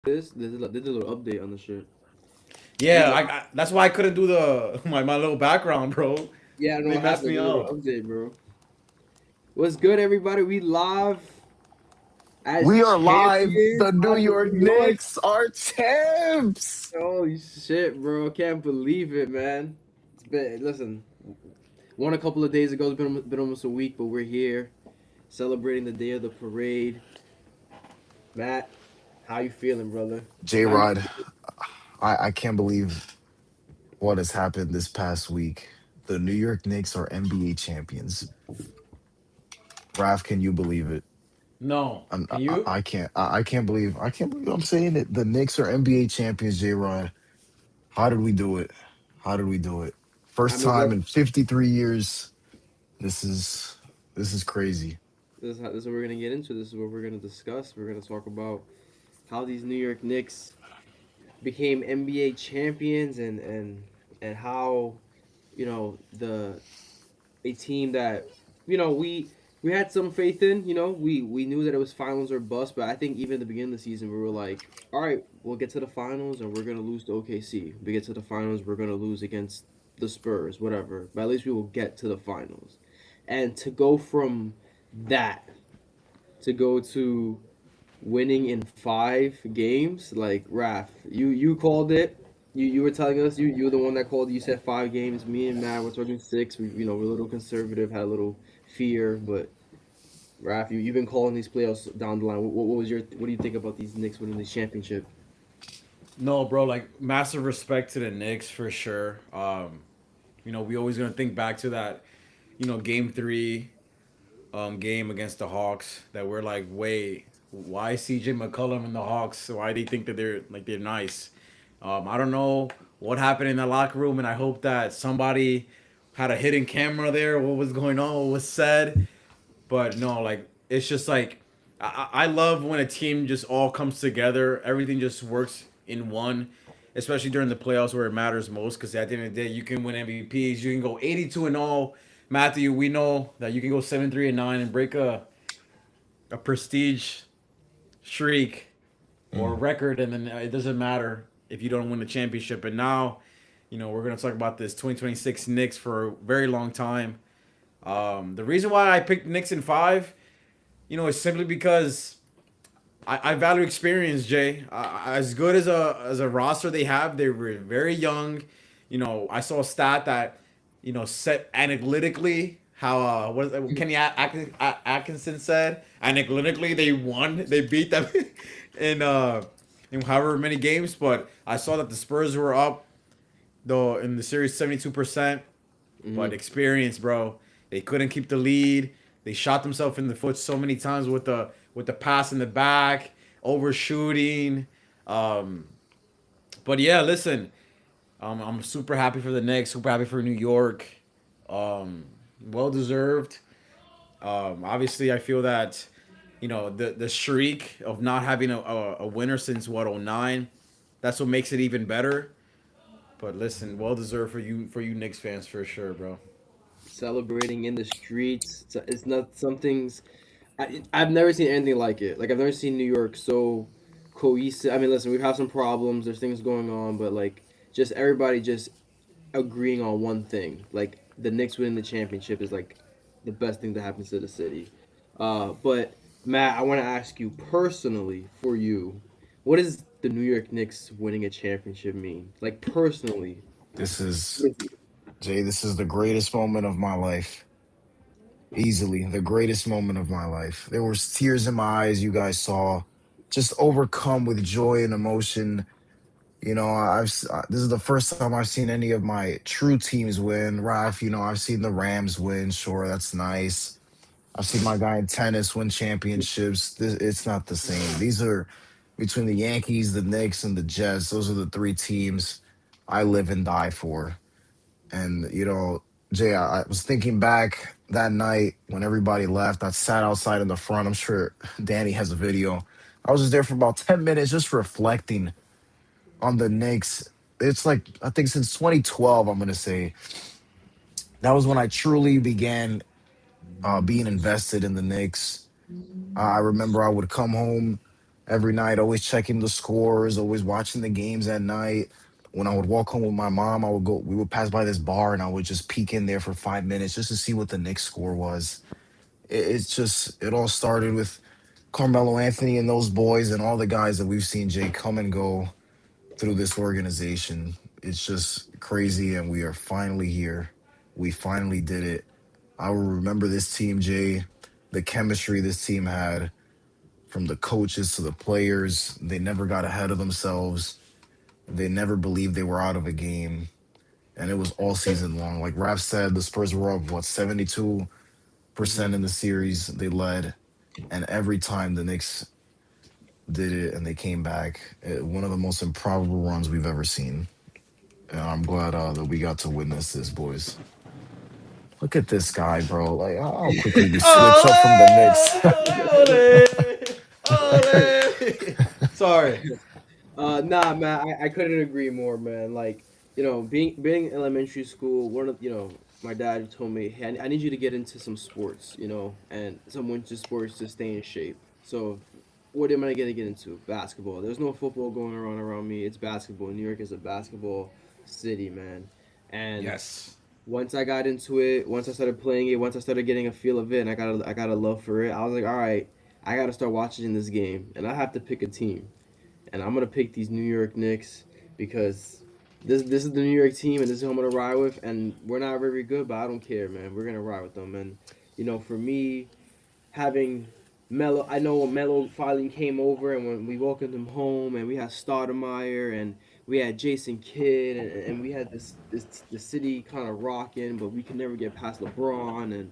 There's a little update on the shirt. We Yeah, li- that's why I couldn't do the my little background, bro. yeah, I don't know They what messed happened. me There's a little up. update, bro. What's good, everybody? We live as We are live. champions The New of York New York. Knicks are champs. Holy shit, bro! Can't believe it, man. It's been listen. Won a couple of days ago. It's been almost a week, but we're here celebrating the day of the parade. Matt, how you feeling, brother? J How you? Rod, I can't believe what has happened this past week. The New York Knicks are NBA champions. Raf, can you believe it? No, can you? I can't believe I'm saying it. The Knicks are NBA champions, J Rod. How did we do it? How did we do it? I First mean, time bro, in 53 years. This is this is crazy. this is what we're gonna get into. This is what we're gonna discuss. We're gonna talk about how these New York Knicks became NBA champions and how the a team that we had some faith in. We knew that it was finals or bust, but I think even at the beginning of the season we were like, all right, we'll get to the finals and we're gonna lose to OKC. We get to the finals, we're gonna lose against the Spurs, whatever. But at least we will get to the finals. And to go from that to go to winning in 5 games, like Raf, you called it. You were telling us you were the one that called it. You said 5 games. Me and Matt were talking six. We're a little conservative, had a little fear, but Raf, you've been calling these playoffs down the line. What do you think about these Knicks winning the championship? No, bro. Like massive respect to the Knicks for sure. We always gonna think back to that, game 3, game against the Hawks. That we're like, wait, why CJ McCollum and the Hawks? Why they think that they're nice? I don't know what happened in the locker room, and I hope that somebody had a hidden camera there. What was going on? What was said? But no, like it's just like I love when a team just all comes together. Everything just works in one, especially during the playoffs where it matters most. Because at the end of the day, you can win MVPs. You can go 82-0. Matthew, we know that you can go 7-3-9 and break a prestige streak or Mm. record, and then it doesn't matter if you don't win the championship. And now, we're gonna talk about this 2026 Knicks for a very long time. The reason why I picked Knicks in 5, is simply because I value experience, Jay. As good as a roster they have, they were very young. I saw a stat that, set analytically how what is it, Kenny Atkinson said. Analytically, they won. They beat them in in however many games. But I saw that the Spurs were up though in the series 72%. But Mm-hmm. experience, bro. They couldn't keep the lead. They shot themselves in the foot so many times with the pass in the back, overshooting. Um, but yeah, listen, I'm super happy for the Knicks. Super happy for New York. Um, well deserved. Obviously, I feel that the streak of not having a winner since what, '09. That's what makes it even better. But listen, well deserved for you Knicks fans for sure, bro. Celebrating in the streets. It's not something's. I've never seen anything like it. Like I've never seen New York so cohesive. I mean, listen, we've had some problems. There's things going on, but like just everybody just agreeing on one thing. Like the Knicks winning the championship is like the best thing that happens to the city. But Matt, I want to ask you personally for you, what does the New York Knicks winning a championship mean? Like personally. This is Jay, this is the greatest moment of my life. Easily the greatest moment of my life. There was tears in my eyes, you guys saw, just overcome with joy and emotion. This is the first time I've seen any of my true teams win. Raf, I've seen the Rams win. Sure, that's nice. I've seen my guy in tennis win championships. It's not the same. These are between the Yankees, the Knicks, and the Jets. Those are the three teams I live and die for. And Jay, I was thinking back that night when everybody left. I sat outside in the front. I'm sure Danny has a video. I was just there for about 10 minutes, just reflecting on the Knicks. It's like I think since 2012, I'm gonna say that was when I truly began being invested in the Knicks. I remember I would come home. every night, always checking the scores, always watching the games at night. When I would walk home with my mom, we would pass by this bar and I would just peek in there for 5 minutes just to see what the Knicks score was. It's just, it all started with Carmelo Anthony and those boys and all the guys that we've seen Jay come and go through this organization. It's just crazy, and we are finally here. We finally did it. I will remember this team, Jay, the chemistry this team had from the coaches to the players. They never got ahead of themselves. They never believed they were out of a game. And it was all season long. Like Raf said, the Spurs were up, what, 72% Hmm. in the series. They led. And every time the Knicks did it and they came back, one of the most improbable runs we've ever seen. And I'm glad that we got to witness this, boys. Look at this guy, bro. Like, how quickly we switch up from the Knicks. Ole, ole, ole. Sorry. Nah, man, I couldn't agree more, man. Like, being in elementary school, my dad told me, hey, I need you to get into some sports, and some winter sports to stay in shape. So, what am I gonna get into? Basketball. There's no football going around me. It's basketball. New York is a basketball city, man. And Yes. once I got into it, once I started playing it, once I started getting a feel of it, and I got a love for it, I was like, all right, I gotta start watching this game, and I have to pick a team, and I'm gonna pick these New York Knicks because this is the New York team, and this is who I'm gonna ride with, and we're not very good, but I don't care, man. We're gonna ride with them, and for me, having Melo, I know when Melo finally came over, and when we welcomed him home, and we had Stoudemire, and we had Jason Kidd, and we had this the city kind of rocking, but we could never get past LeBron, and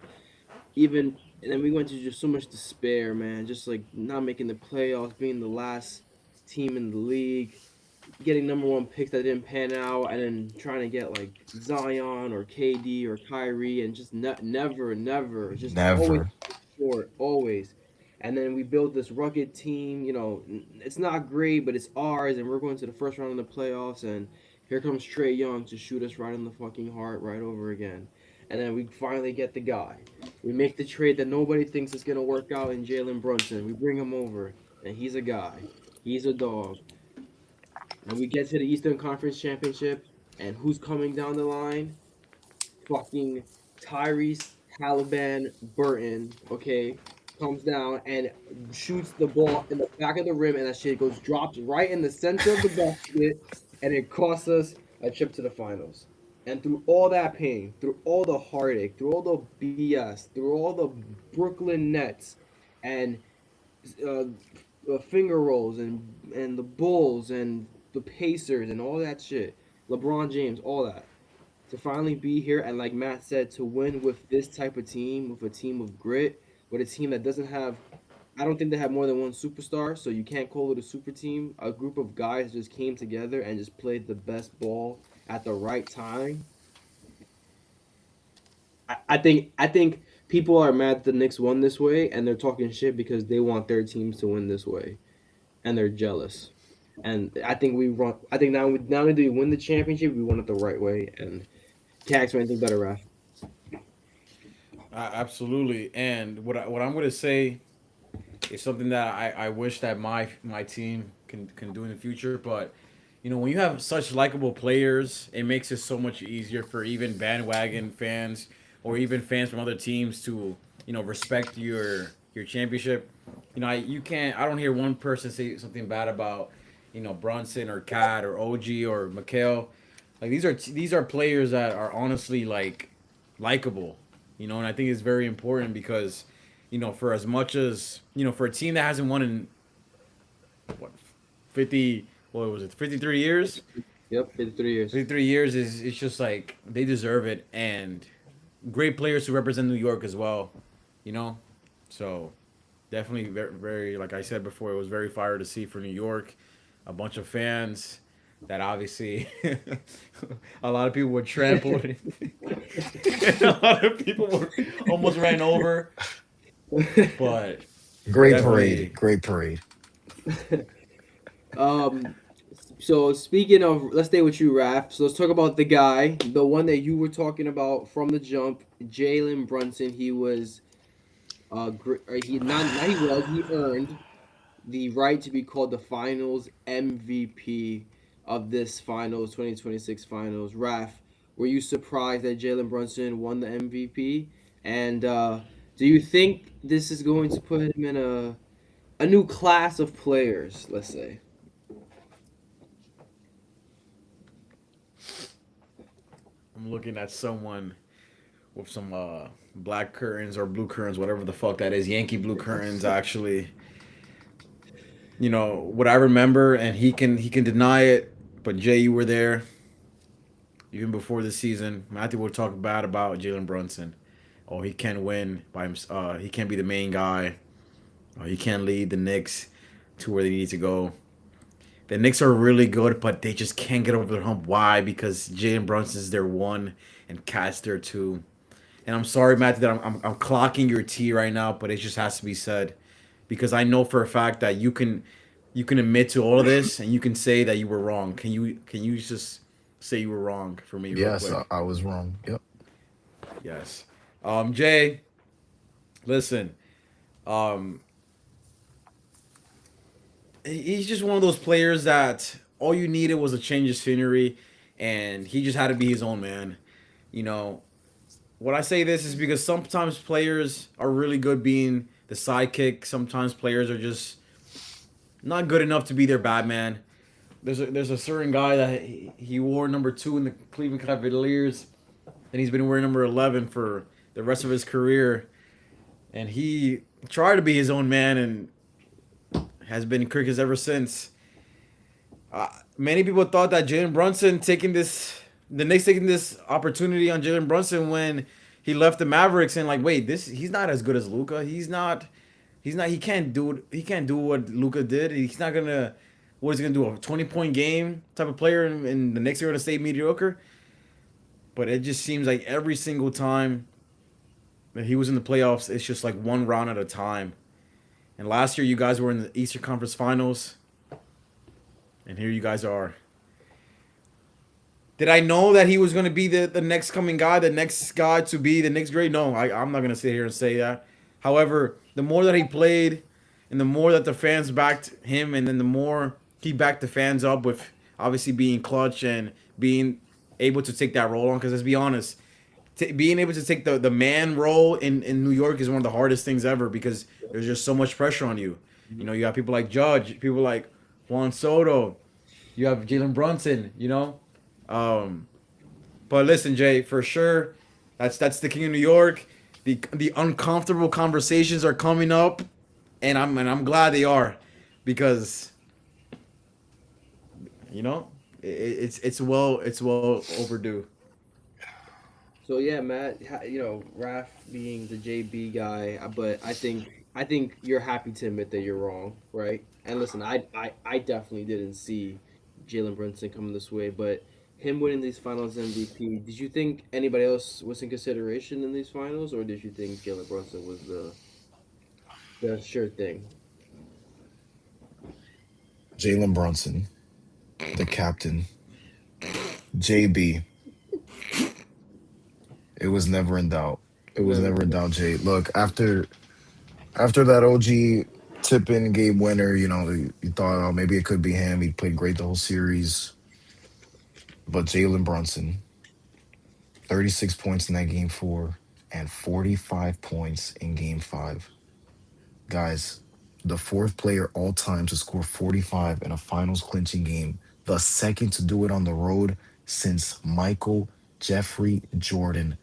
then we went to just so much despair, man. Just like not making the playoffs, being the last team in the league, getting number one picks that didn't pan out, and then trying to get like Zion or KD or Kyrie, and just never, just always Never. short, always. And then we built this rugged team. It's not great, but it's ours, and we're going to the first round of the playoffs. And here comes Trey Young to shoot us right in the fucking heart right over again. And then we finally get the guy. We make the trade that nobody thinks is gonna work out in Jalen Brunson. We bring him over, and he's a guy. He's a dog. And we get to the Eastern Conference Championship, and who's coming down the line? Fucking Tyrese Halliburton Burton, okay, comes down and shoots the ball in the back of the rim, and that shit goes drops right in the center of the basket, and it costs us a trip to the finals. And through all that pain, through all the heartache, through all the BS, through all the Brooklyn Nets, and uh, finger rolls, and the Bulls and the Pacers and all that shit, LeBron James, all that, to finally be here and like Matt said, to win with this type of team, with a team of grit, with a team that doesn't have. I don't think they have more than one superstar, so you can't call it a super team. A group of guys just came together and just played the best ball at the right time. I think people are mad the Knicks won this way, and they're talking shit because they want their teams to win this way, and they're jealous. And I think we run. I think now that we win the championship, we won it the right way. And can't ask for anything better, Raf. Absolutely. And what I'm gonna say is something that I wish that my team can do in the future. But when you have such likable players, it makes it so much easier for even bandwagon fans or even fans from other teams to respect your championship. You can't. I don't hear one person say something bad about Brunson or Cat or OG or Mikhail. Like these are players that are honestly like likable, and I think it's very important because for as much as for a team that hasn't won in what 50 what was it 53 years. Yep, 3 years. 53 years is it's just like they deserve it, and great players who represent New York as well, you know. So definitely very, very like I said before, it was very fire to see for New York, a bunch of fans that obviously a lot of people were trampled. A lot of people were almost ran over, but Great parade. definitely. Great parade. um, so speaking of, let's stay with you, Raph. So let's talk about the guy, the one that you were talking about from the jump, Jalen Brunson. He was, he not he was he earned the right to be called the Finals MVP of this Finals 2026 Finals. Raf, were you surprised that Jalen Brunson won the MVP? And do you think this is going to put him in a new class of players? Let's say. I'm looking at someone with some black curtains or blue curtains, whatever the fuck that is, Yankee blue curtains. Actually, what I remember, and he can deny it. But Jay, you were there even before the season. Matthew will talk bad about Jalen Brunson. Oh, he can't win by himself. He can't be the main guy. Oh, he can't lead the Knicks to where they need to go. The Knicks are really good, but they just can't get over the hump. Why? Because Jalen Brunson's their one and Cat's their two. And I'm sorry, Matthew, that I'm clocking your T right now, but it just has to be said because I know for a fact that you can admit to all of this and you can say that you were wrong. Can you just say you were wrong for me real Yes, quick? I was wrong. Yep. Yes. Jay, listen. Um, he's just one of those players that all you needed was a change of scenery, and he just had to be his own man. You know, what I say this is because sometimes players are really good being the sidekick. Sometimes players are just not good enough to be their bad man. There's a certain guy that he wore number 2 in the Cleveland Cavaliers, and he's been wearing number 11 for the rest of his career. And he tried to be his own man and has been crickets ever since. Many people thought that the Knicks taking this opportunity on Jalen Brunson when he left the Mavericks, and like, wait, he's not as good as Luca. He's not. He can't do what Luca did. He's not gonna. What is he gonna do? A 20-point game type of player, and the Knicks are gonna stay mediocre. But it just seems like every single time that he was in the playoffs, it's just like one round at a time. And last year, you guys were in the Eastern Conference Finals, and here you guys are. Did I know that he was going to be the next coming guy, the next guy to be the next great? No, I'm not going to sit here and say that. However, the more that he played and the more that the fans backed him, and then the more he backed the fans up with obviously being clutch and being able to take that role on, because let's be honest, being able to take the man role in New York is one of the hardest things ever because there's just so much pressure on you. You have people like Judge, people like Juan Soto, you have Jalen Brunson. Um, but listen, Jay, for sure, that's the king of New York. The uncomfortable conversations are coming up, and I'm glad they are, because you know it's well overdue. So yeah, Matt, Raf being the JB guy, but I think you're happy to admit that you're wrong, right? And listen, I definitely didn't see Jalen Brunson coming this way, but him winning these finals MVP, did you think anybody else was in consideration in these finals, or did you think Jalen Brunson was the sure thing? Jalen Brunson, the captain. JB. It was never in doubt. It was Never. never in doubt, Jay. Look, after that OG tip in game winner, you thought, oh, maybe it could be him. He played great the whole series. But Jalen Brunson, 36 points in that game 4 and 45 points in game 5. Guys, the fourth player all time to score 45 in a finals clinching game, the second to do it on the road since Michael Jeffrey Jordan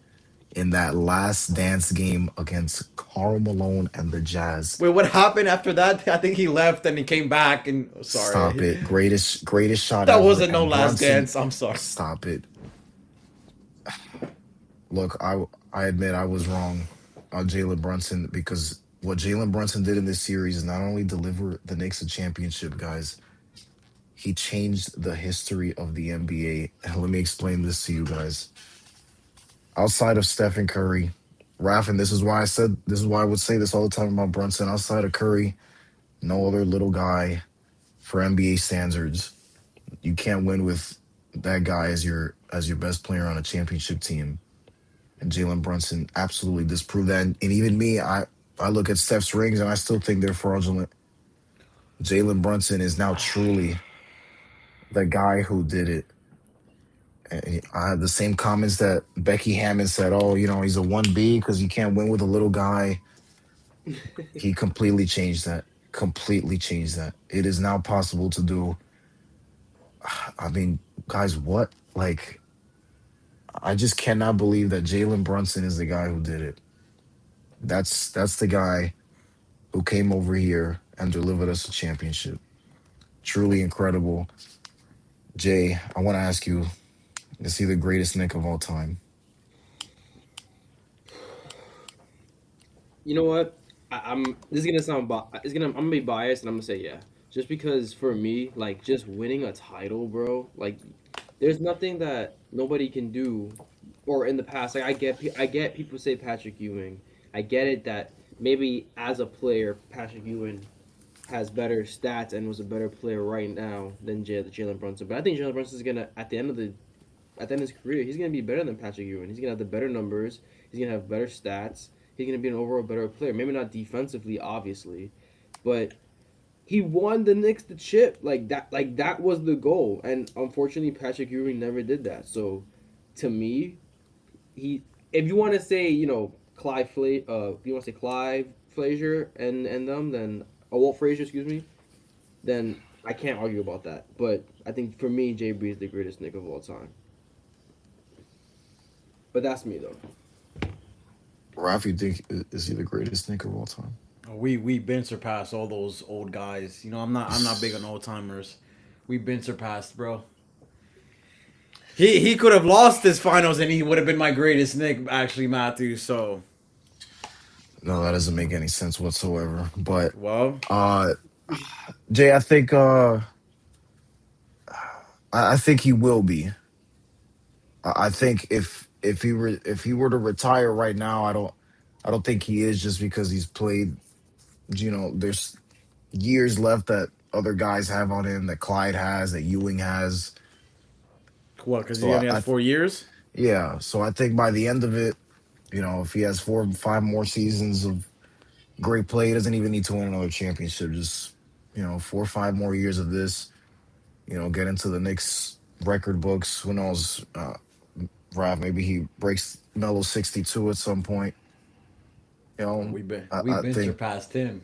in that last dance game against Karl Malone and the Jazz. Wait, what happened after that? I think he left and he came back, and Stop sorry, it. Greatest shot that ever. wasn't no And last Brunson, dance. I'm sorry. stop it. Look, I admit I was wrong on Jalen Brunson because what Jalen Brunson did in this series is not only deliver the Knicks a championship, guys, he changed the history of the NBA. And let me explain this to you guys. Outside of Stephen Curry, Raf, and this is why I would say this all the time about Brunson. Outside of Curry, no other little guy for NBA standards. You can't win with that guy as your best player on a championship team. And Jalen Brunson absolutely disproved that. And even me, I look at Steph's rings and I still think they're fraudulent. Jalen Brunson is now truly the guy who did it. And I had the same comments that Becky Hammond said. Oh, he's a 1B because you can't win with a little guy. He completely changed that. Completely changed that. It is now possible to do. I mean, guys, what? Like, I just cannot believe that Jalen Brunson is the guy who did it. That's the guy who came over here and delivered us a championship. Truly incredible. Jay, I want to ask you, is he the greatest Nick of all time? You know what? This is gonna sound I'm gonna be biased and I'm gonna say yeah. Just because for me, like just winning a title, bro, like there's nothing that nobody can do. Or in the past, like I get people say Patrick Ewing. I get it that maybe as a player, Patrick Ewing has better stats and was a better player right now than Jalen Brunson. But I think Jalen Brunson is gonna at the end of his career, he's gonna be better than Patrick Ewing. He's gonna have the better numbers. He's gonna have better stats. He's gonna be an overall better player. Maybe not defensively, obviously, but he won the Knicks the chip. Like that was the goal. And unfortunately, Patrick Ewing never did that. So, to me, he if you want to say if you want to say Clive Frazier and them, then Walt Frazier, excuse me, then I can't argue about that. But I think for me, JB is the greatest Knick of all time. But that's me though. Ralph, you think is he the greatest Nick of all time? We been surpassed all those old guys. I'm not big on old timers. We've been surpassed, bro. He could have lost this finals and he would have been my greatest Nick, actually, Matthew. So No, that doesn't make any sense whatsoever. But well, uh Jay, I think he will be. I think if he were to retire right now, I don't think he is just because he's played. There's years left that other guys have on him, that Clyde has, that Ewing has. what? Because So he only has 4 years. yeah, so I think by the end of it, if he has 4 or 5 more seasons of great play, he doesn't even need to win another championship. Just 4 or 5 more years of this, get into the Knicks record books. Who knows? Rav, maybe he breaks Melo 62 at some point. We been we I been think, surpassed him.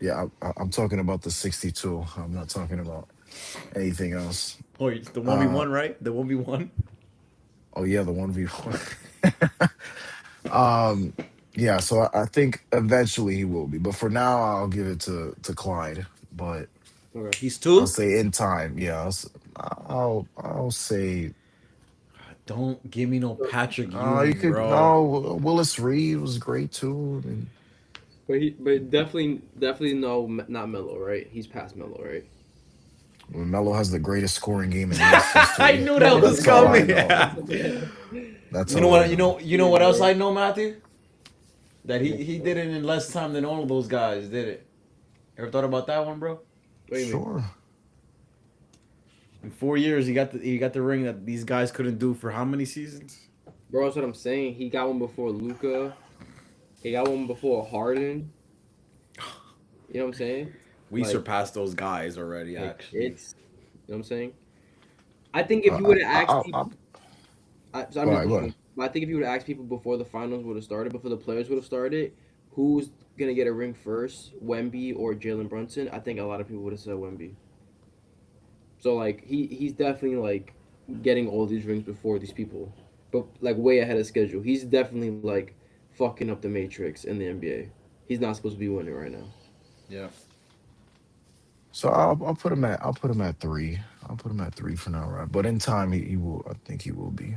yeah, I'm talking about the 62. I'm not talking about anything else. Oh, it's the 1v1, Uh, right? The 1v1. oh yeah, the 1v1. um, yeah, so I think eventually he will be, but for now I'll give it to Clyde. But Okay. He's I'll two. say in time, yeah, I'll say Don't give me no Patrick you Ewing, could bro. no Willis Reed was great too. And But definitely no, not Melo, right? He's past Melo, right? Melo has the greatest scoring game in Knicks I history. knew that was That's all I coming. know. Yeah. That's You know all I what? know. You know what else I know, Matthew? That he did it in less time than all of those guys did it. Ever thought about that one, bro? What do you mean? Sure. In 4 years, he got the ring that these guys couldn't do for how many seasons? Bro, that's what I'm saying. He got one before Luca. He got one before Harden. You know what I'm saying? We Like surpassed those guys already. like Actually, it's you know what I'm saying? I think if you would have asked people so I'm Go just ahead, go thinking, ahead. but I think if you would have asked people before the finals would have started, before the players would have started, who's gonna get a ring first, Wemby or Jalen Brunson? I think a lot of people would have said Wemby. So like he's definitely like getting all these rings before these people, but like way ahead of schedule. He's definitely like fucking up the matrix in the NBA. He's not supposed to be winning right now. yeah. So I'll put him at 3. I'll put him at 3 for now, right? But in time he will. I think he will be.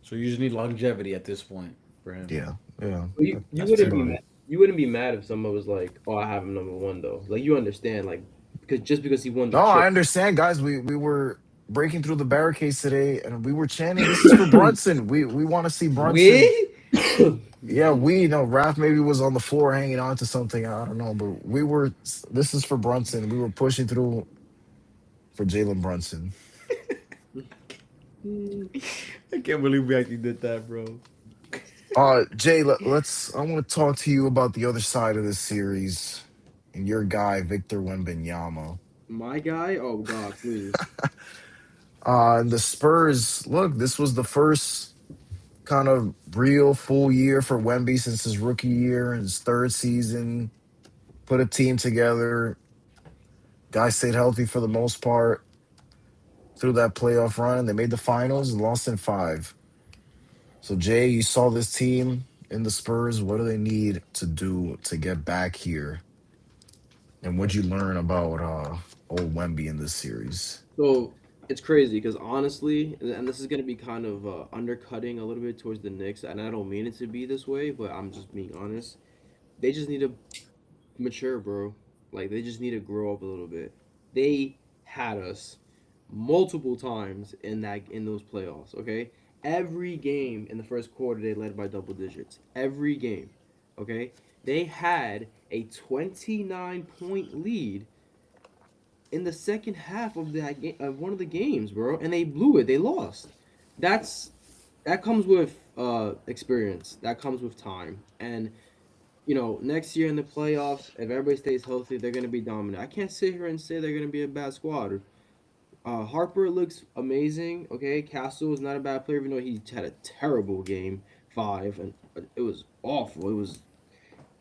So you just need longevity at this point for him. Yeah, yeah. But you That's That's wouldn't fair. be about mad. it. You wouldn't be mad if someone was like, "Oh, I have him number one," though. Like you understand, like because just because he won the No, I chip. understand, guys. We were breaking through the barricades today, and we were chanting, "This is for Brunson. We want to see Brunson." We? Yeah, we know Raph maybe was on the floor hanging on to something. I don't know, but we were. This is for Brunson. We were pushing through for Jalen Brunson. I can't believe we actually did that, bro. Jay, let's. I want to talk to you about the other side of this series. and your guy Victor Wembanyama. My guy? Oh God, please. And the Spurs, look, this was the first kind of real full year for Wemby since his rookie year, his third season. Put a team together. Guy stayed healthy for the most part through that playoff run. They made the finals and lost in five. So Jay, you saw this team in the Spurs. What do they need to do to get back here? And what'd you learn about old Wemby in this series? So it's crazy because honestly, and this is gonna be kind of undercutting a little bit towards the Knicks, and I don't mean it to be this way, but I'm just being honest. They just need to mature, bro. Like they just need to grow up a little bit. They had us multiple times in those playoffs. Okay, every game in the first quarter they led by double digits. Every game. Okay, they had a 29-point lead in the second half of that game, of one of the games, bro, and they blew it. They lost. That's that comes with experience. That comes with time. And next year in the playoffs, if everybody stays healthy, they're gonna be dominant. I can't sit here and say they're gonna be a bad squad. Harper looks amazing. Okay, Castle is not a bad player, even though he had a terrible game five, and it was awful. It was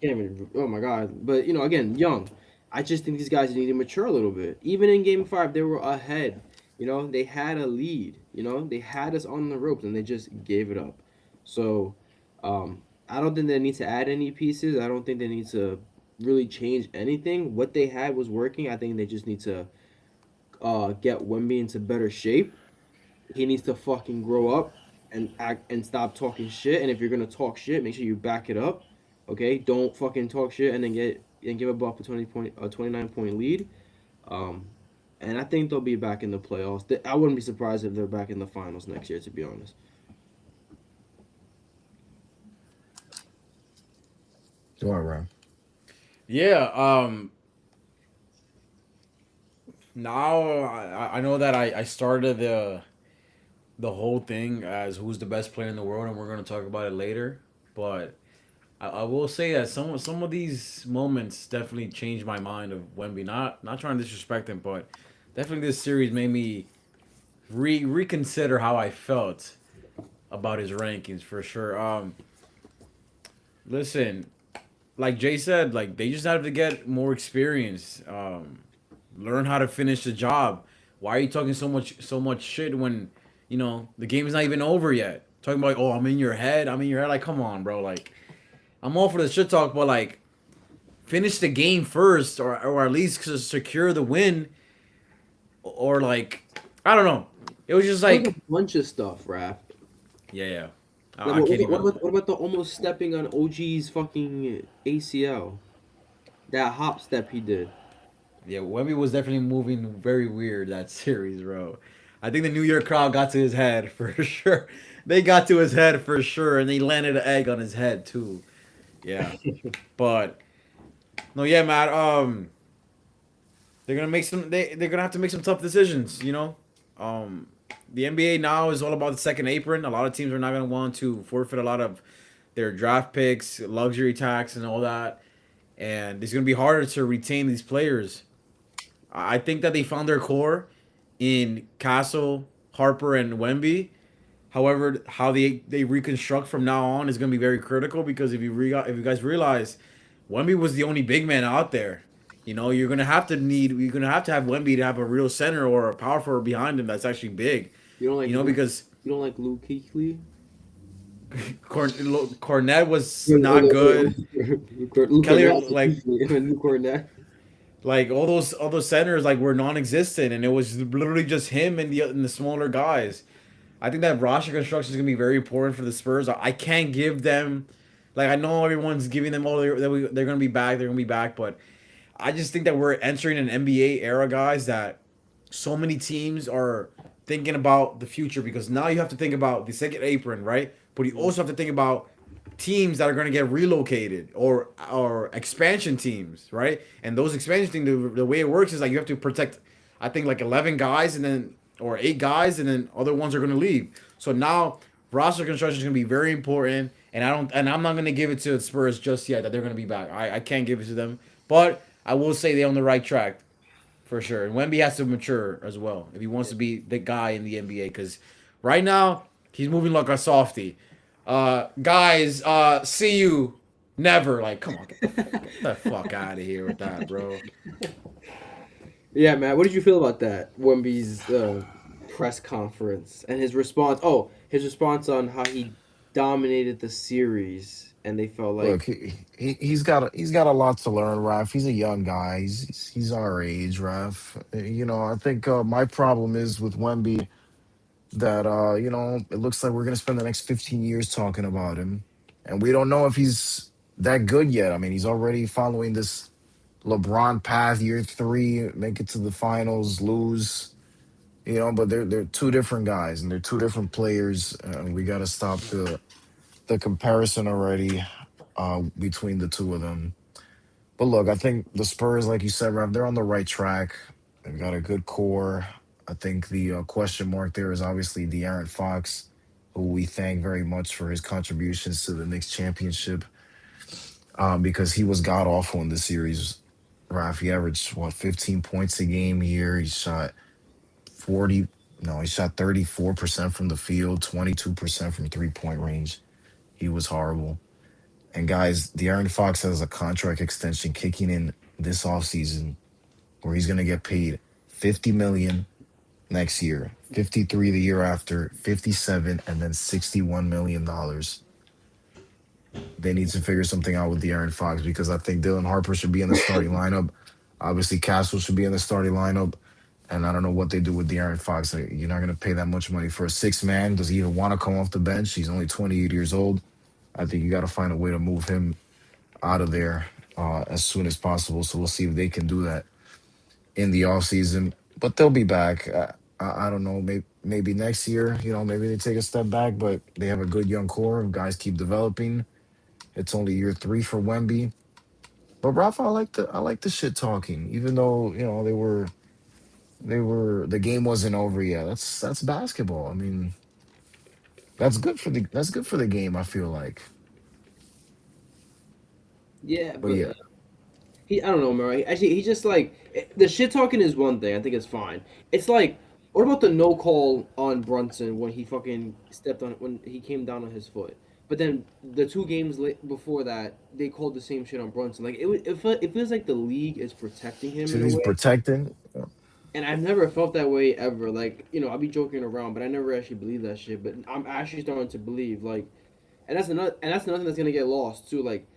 can't even. Oh my god! But again, young. I just think these guys need to mature a little bit. Even in Game Five, they were ahead. They had a lead. They had us on the ropes, and they just gave it up. So, I don't think they need to add any pieces. I don't think they need to really change anything. What they had was working. I think they just need to get Wemby into better shape. He needs to fucking grow up and act and stop talking shit. And if you're gonna talk shit, make sure you back it up. Okay, don't fucking talk shit and then give up a 29-point lead. Um, and I think they'll be back in the playoffs. I wouldn't be surprised if they're back in the finals next year, to be honest. Go on, Ron. Yeah. Now I know that I started the whole thing as who's the best player in the world, and we're gonna talk about it later. But I will say that some of these moments definitely changed my mind of Wemby. Not trying to disrespect him, but definitely this series made me reconsider how I felt about his rankings for sure. Listen, like Jay said, like they just have to get more experience, learn how to finish the job. Why are you talking so much shit when the game is not even over yet? Talking about, oh, I'm in your head. I'm in your head. Like, come on, bro. Like, I'm all for the shit talk, but like, finish the game first, or at least secure the win, or like, I don't know. It was just There's a like, bunch of stuff, Raph. yeah, yeah. Like, I can't even. what about the almost stepping on OG's fucking ACL? That hop step he did. Yeah, Wemby was definitely moving very weird that series, bro. I think the New York crowd got to his head for sure. They got to his head for sure, and they landed an egg on his head too. Yeah, but no, yeah, man. They're gonna make some. They're gonna have to make some tough decisions. Um, the NBA now is all about the second apron. A lot of teams are not gonna want to forfeit a lot of their draft picks, luxury tax, and all that. And it's gonna be harder to retain these players. I think that they found their core in Castle, Harper, and Wemby. However, how they reconstruct from now on is going to be very critical because if you guys realize, Wemby was the only big man out there. You're gonna have to have Wemby to have a real center or a power forward behind him that's actually big. You don't like Because you don't like Luke Kuechly? Cornette was not good. Luke Kelly, Cornette, like Luke Cornette. like all those centers like were non-existent, and it was literally just him and the smaller guys. I think that roster construction is gonna be very important for the Spurs. I can't give them, like I know everyone's giving them all they're gonna be back, but I just think that we're entering an NBA era, guys. That so many teams are thinking about the future because now you have to think about the second apron, right? But you also have to think about teams that are going to get relocated or expansion teams, right? And those expansion teams, the way it works is like you have to protect, I think like 11 guys and then or 8 guys, and then other ones are going to leave. So now roster construction is going to be very important, and I'm not going to give it to the Spurs just yet that they're going to be back. I can't give it to them, but I will say they're on the right track for sure. And Wemby has to mature as well if he wants to be the guy in the NBA. Because right now he's moving like a softie. Guys, see you never. Like, come on, get the fuck out of here with that, bro. Yeah, man. What did you feel about that Wemby's press conference and his response? Oh, his response on how he dominated the series, and they felt Look, like he's got a lot to learn, Raf. He's a young guy. He's our age, Raf. You know, I think my problem is with Wemby that you know, it looks like we're gonna spend the next 15 years talking about him, and we don't know if he's that good yet. I mean, he's already following this LeBron path, year three, make it to the finals, lose. You know, but they're two different guys and they're two different players. We got to stop the comparison already between the two of them. But look, I think the Spurs, like you said, Rev, they're on the right track. They've got a good core. I think the question mark there is obviously De'Aaron Fox, who we thank very much for his contributions to the Knicks championship, because he was god awful in the series. Raf, he averaged what 15 points a game here. He shot 40, no, he shot 34% from the field, 22% from 3-point range. He was horrible. And guys, De'Aaron Fox has a contract extension kicking in this offseason where he's gonna get paid 50 million next year, 53 the year after, 57, and then $61 million. They need to figure something out with De'Aaron Fox because I think Dylan Harper should be in the starting lineup. Obviously, Castle should be in the starting lineup. And I don't know what they do with De'Aaron Fox. You're not going to pay that much money for a six man. Does he even want to come off the bench? He's only 28 years old. I think you got to find a way to move him out of there as soon as possible. So we'll see if they can do that in the offseason. But they'll be back. I don't know. Maybe next year, you know, maybe they take a step back, but they have a good young core. Guys keep developing. It's only year three for Wemby. But Rafa, I like the shit talking, even though, you know, the game wasn't over yet. That's basketball. I mean, that's good for the game, I feel like. yeah, But but yeah. he, I don't know, Murray. Actually, he just like the shit talking is one thing. I think it's fine. It's like, what about the no call on Brunson when he fucking stepped on when he came down on his foot? But then the two games before that, they called the same shit on Brunson. Like it feels like the league is protecting him So in a he's way. protecting. And I've never felt that way ever. Like, I'll be joking around, but I never actually believe that shit. But I'm actually starting to believe, like, and that's another thing that's gonna get lost too. Like,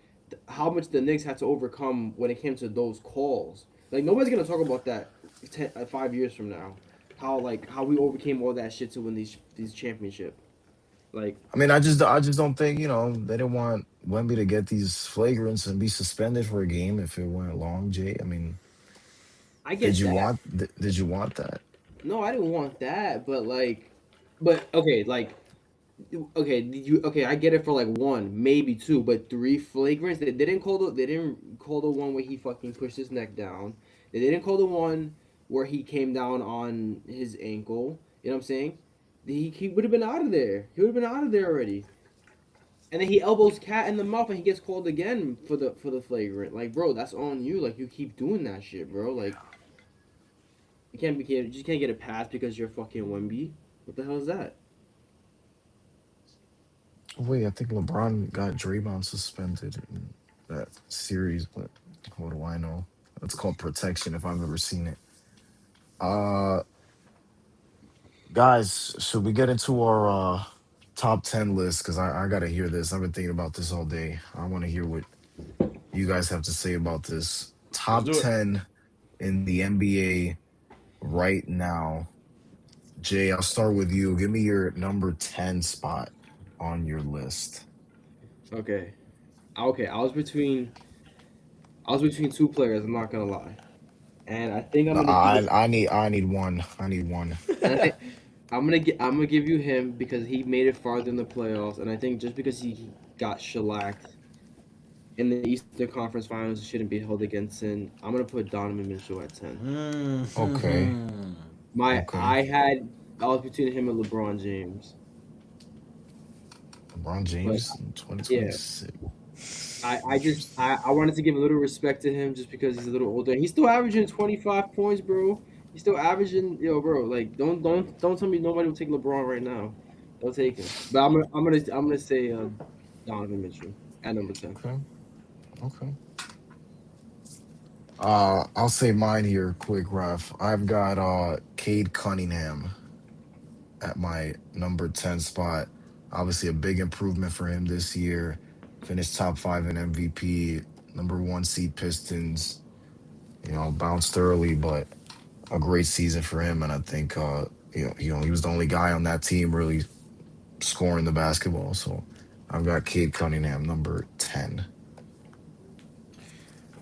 how much the Knicks had to overcome when it came to those calls. Like, nobody's gonna talk about that 5 years from now. How we overcame all that shit to win these championship. Like, I mean, I just don't think, you know, they didn't want Wemby to get these flagrants and be suspended for a game if it went long, Jay. I mean, I get that. did you want that? No, I didn't want that, but like, but okay, like okay, okay? I get it for like one, maybe two, but three flagrants. They didn't call the one where he fucking pushed his neck down. They didn't call the one where he came down on his ankle. You know what I'm saying? He would have been out of there. He would have been out of there already. And then he elbows Cat in the mouth and he gets called again for the flagrant. Like, bro, that's on you. Like, you keep doing that shit, bro. Like, you just can't get a pass because you're fucking Wemby. What the hell is that? Wait, I think LeBron got Draymond suspended in that series, but what do I know? It's called protection if I've ever seen it. Uh Guys, should we get into our top 10 list? Because I gotta hear this. I've been thinking about this all day. I want to hear what you guys have to say about this. Let's Top do it. 10 in the NBA right now. Jay, I'll start with you. Give me your number 10 spot on your list. Okay. Okay, I was between two players, I'm not gonna lie. And I think I'm No, gonna give I need one. I need one. and I think I'm gonna give you him because he made it farther in the playoffs, and I think just because he got shellacked in the Eastern Conference Finals, it shouldn't be held against him. I'm gonna put Donovan Mitchell at 10. Okay. Mhm. My Okay. I was between him and LeBron James, LeBron but James in yeah, 2026. I wanted to give a little respect to him just because he's a little older. He's still averaging 25 points, bro. He's still averaging, bro. Like, don't tell me nobody will take LeBron right now. Don't take him. But I'm gonna say Donovan Mitchell at number 10. Okay. Okay. I'll say mine here quick, Ref. I've got Cade Cunningham at my number 10 spot. Obviously a big improvement for him this year. Finished top 5 in MVP, number 1 seed Pistons. Bounced early, but a great season for him. And I think he was the only guy on that team really scoring the basketball. So I've got Cade Cunningham, number 10.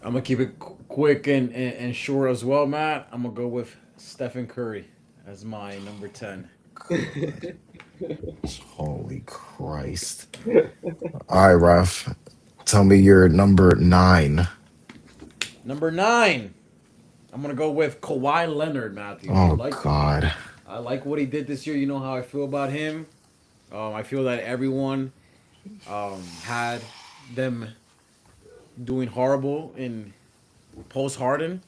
I'm gonna keep it quick and short as well, Matt. I'm gonna go with Stephen Curry as my number 10. God, holy Christ. All right, Raf. Tell me your number 9. Number 9, I'm gonna go with Kawhi Leonard, Matthew. Oh, God. I like what he did this year. You know how I feel about him. I feel that everyone had them doing horrible in post Harden.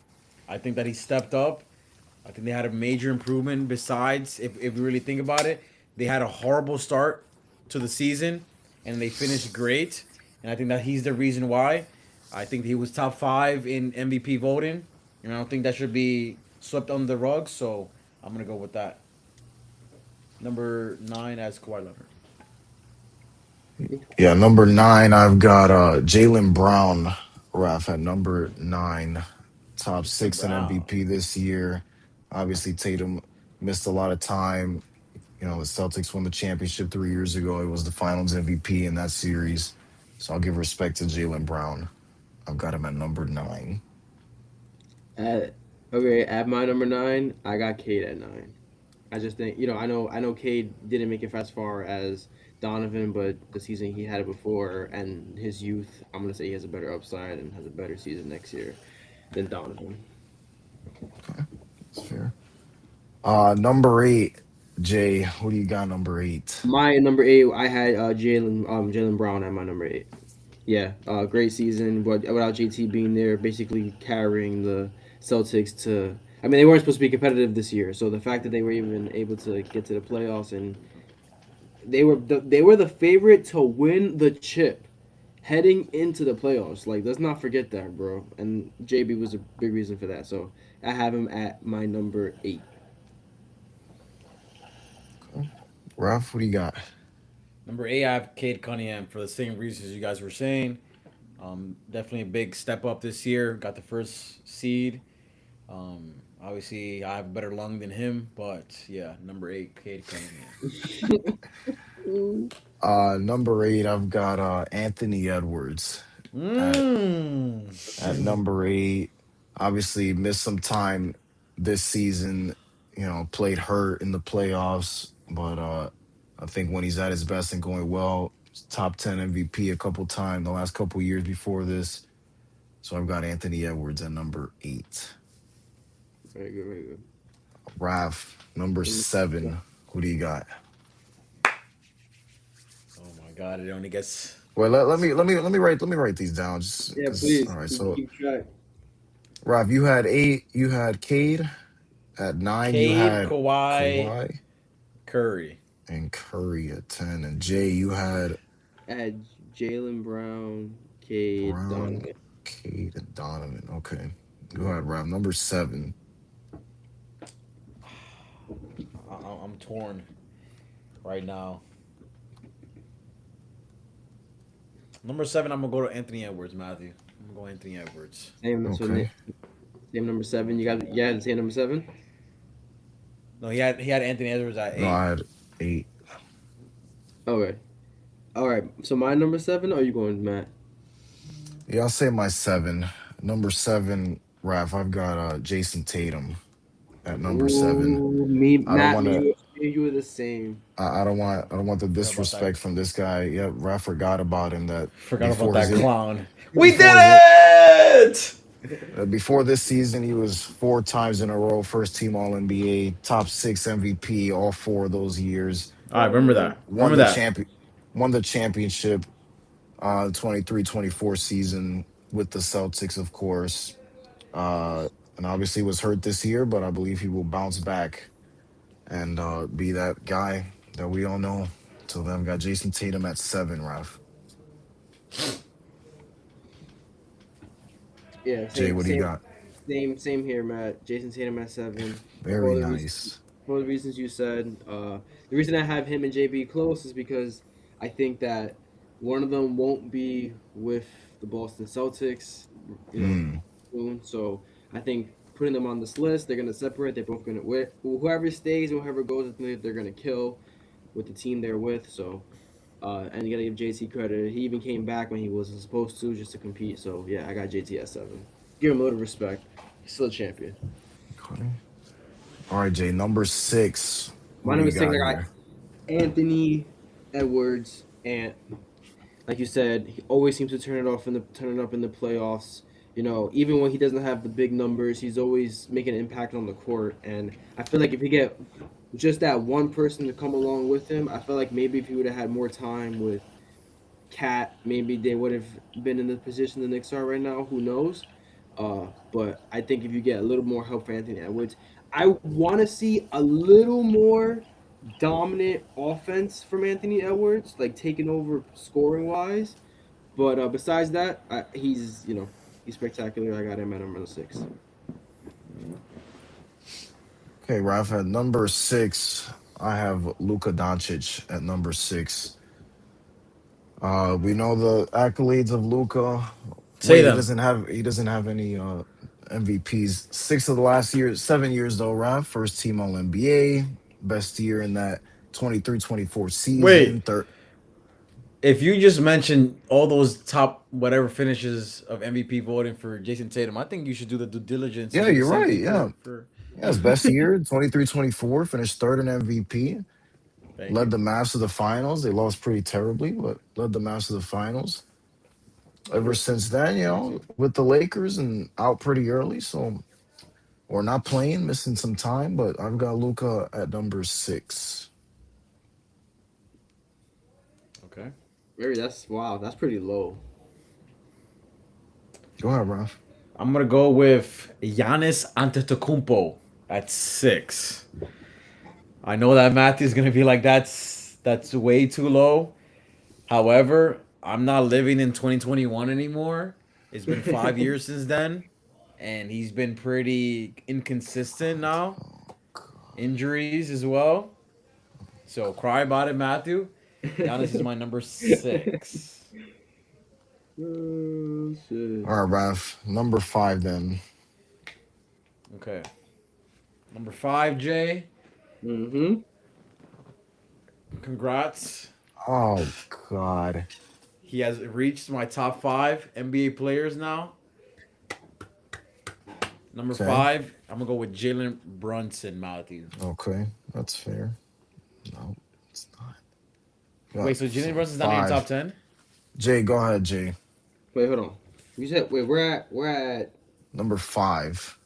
I think that he stepped up. I think they had a major improvement. Besides, if you really think about it, they had a horrible start to the season, and they finished great. And I think that he's the reason why. I think he was top 5 in MVP voting, and I don't think that should be swept under the rug. So I'm gonna go with that. Number 9 as Kawhi Leonard. Yeah, number 9, I've got Jalen Brown, Raf, at number 9. Top Mr. 6 in Brown. MVP this year. Obviously, Tatum missed a lot of time. The Celtics won the championship 3 years ago. It was the finals MVP in that series. So I'll give respect to Jalen Brown. I've got him at number 9. At, okay, at my number 9, I got Cade at 9. I just think I know Cade didn't make it as far as Donovan, but the season he had it before and his youth, I'm gonna say he has a better upside and has a better season next year than Donovan. Okay, that's fair. Number 8, Jay. Who do you got number 8? My number 8, I had Jalen Brown at my number 8. Yeah, great season, but without JT being there, basically carrying the Celtics to. I mean, they weren't supposed to be competitive this year, so the fact that they were even able to get to the playoffs and they were the favorite to win the chip heading into the playoffs. Like, let's not forget that, bro. And JB was a big reason for that. So I have him at my number 8. Okay. Ralph, what do you got? Number 8, I have Cade Cunningham for the same reasons you guys were saying. Definitely a big step up this year. Got the first seed. Obviously, I have a better lung than him, but yeah, number 8, Cade Cunningham. Number 8, I've got Anthony Edwards at Mmm. number 8. Obviously, missed some time this season. Played hurt in the playoffs, but I think when he's at his best and going well, top 10 MVP a couple times the last couple years before this. So I've got Anthony Edwards at number 8. Very good, very good. Raf, number 7. Who do you got? Oh my God! It only gets Well, let me write these down just Yeah, because. please All right, keep, so keep track. Raf, you had 8. You had Cade at 9. You Cade, had Kawhi, Kawhi Curry. and Curry at 10. And Jay, you had I had Jalen Brown, Cade, Brown, Donovan. Cade, and Donovan. Okay, go ahead, Raf. Number 7. I'm torn right now. Number 7, I'm gonna go to Anthony Edwards, Matthew. I'm gonna go Anthony Edwards. Same, so Okay. same number 7. You had the same number 7. No, he had Anthony Edwards at No, 8. I had 8. Okay. All right. So my number 7. Or are you going, Matt? Yeah, I'll say my 7. Number 7, Raf. I've got Jason Tatum at number 7. Ooh, me, I don't Matt, want to. you were the same. I don't want the Forgot about that. disrespect from this guy. Yeah, Raf forgot about him that Forgot about before his that clown. We did before his it! before this season he was 4 times in a row first team All NBA, top 6 MVP all 4 of those years. All right, remember that. Won Remember the that. champion, won the championship. 23-24 season with the Celtics, of course. And obviously was hurt this year, but I believe he will bounce back and be that guy that we all know. So then we got Jason Tatum at 7, Ralph. Yeah, Jay, same, what do you same, got? same here, Matt. Jason Tatum at 7. Very For the reasons, nice. for the reasons you said. The reason I have him and JB close is because I think that one of them won't be with the Boston Celtics, you know, Mm, soon. So I think putting them on this list, they're gonna separate. They're both gonna win. Whoever stays, whoever goes, I think they're gonna kill with the team they're with. So. And you gotta give JT credit. He even came back when he wasn't supposed to, just to compete. So yeah, I got JT at 7. Give him a little respect. He's still a champion. okay. All right, Jay. Number 6. Who My do number you 6, got I got here? Anthony Edwards, and like you said, he always seems to turn it up in the playoffs. You know, even when he doesn't have the big numbers, he's always making an impact on the court. And I feel like if you get just that one person to come along with him, I feel like maybe if he would have had more time with Cat, maybe they would have been in the position the Knicks are right now. Who knows? But I think if you get a little more help for Anthony Edwards, I want to see a little more dominant offense from Anthony Edwards, like taking over scoring wise. But besides that, he's spectacular. I got him at number 6. Okay, Ralph. At number 6, I have Luka Doncic at number 6. We know the accolades of Luka. Say Wait, he them. doesn't have any MVPs. 6 of the last year, 7 years though, Ralph. First team all NBA, best year in that 23-24 season. Wait, Third. if you just mentioned all those top whatever finishes of MVP voting for Jason Tatum, I think you should do the due diligence and Yeah, do the you're same right. thing Yeah. for. Yeah, his best year, 23-24, finished third in MVP. Thank Led you. the Mavs to the finals. They lost pretty terribly, but led the Mavs to the finals. Ever since then, with the Lakers and out pretty early, so or not playing, missing some time, but I've got Luca at number 6. Okay. Maybe that's wow. That's pretty low. Go ahead, Ralph. I'm gonna go with Giannis Antetokounmpo at 6. I know that Matthew's gonna be like that's way too low. However, I'm not living in 2021 anymore. It's been 5 years since then, and he's been pretty inconsistent now. Oh, God. Injuries as well. So cry about it, Matthew. Giannis is my number 6. Oh shit. All right, Ralph. Number 5 then. Okay. Number 5, Jay. Mm-hmm. Congrats. Oh, God. He has reached my top 5 NBA players now. Number Okay. 5, I'm gonna go with Jalen Brunson, Matthew. Okay. That's fair. No, it's not. Wait, Got so Jalen so Brunson's not in your top 5. 10? Jay, go ahead, Jay. Wait, hold on. You said wait. We're at. Number 5.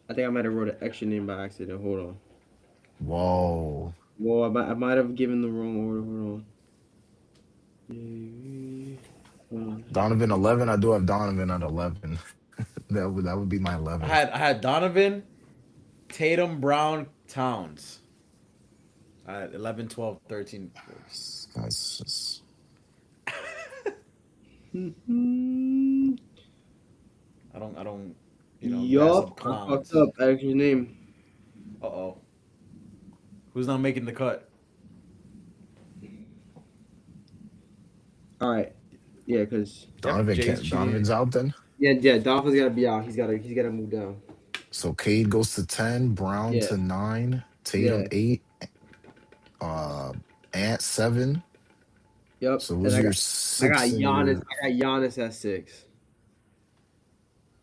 I think I might have wrote an extra name by accident. Hold on. Whoa. Well, I might have given the wrong order. Hold on. Hold on. Donovan 11. I do have Donovan at 11. That would be my 11. I had Donovan, Tatum, Brown, Towns. At 11, 12, 13. This guy's just 14. I don't, mess Yup, up I clowns. fucked up. Extra name. Uh-oh. Who's not making the cut? All right. Yeah, cause Donovan Jay's can't. Donovan's cheating. out then. yeah, Dolphins gotta be out. He's gotta move down. So Cade goes to 10, Brown Yeah, to 9, Tatum yeah, 8, uh Ant 7. yep. So And who's I your got I got 6 and Giannis. your I got Giannis at 6.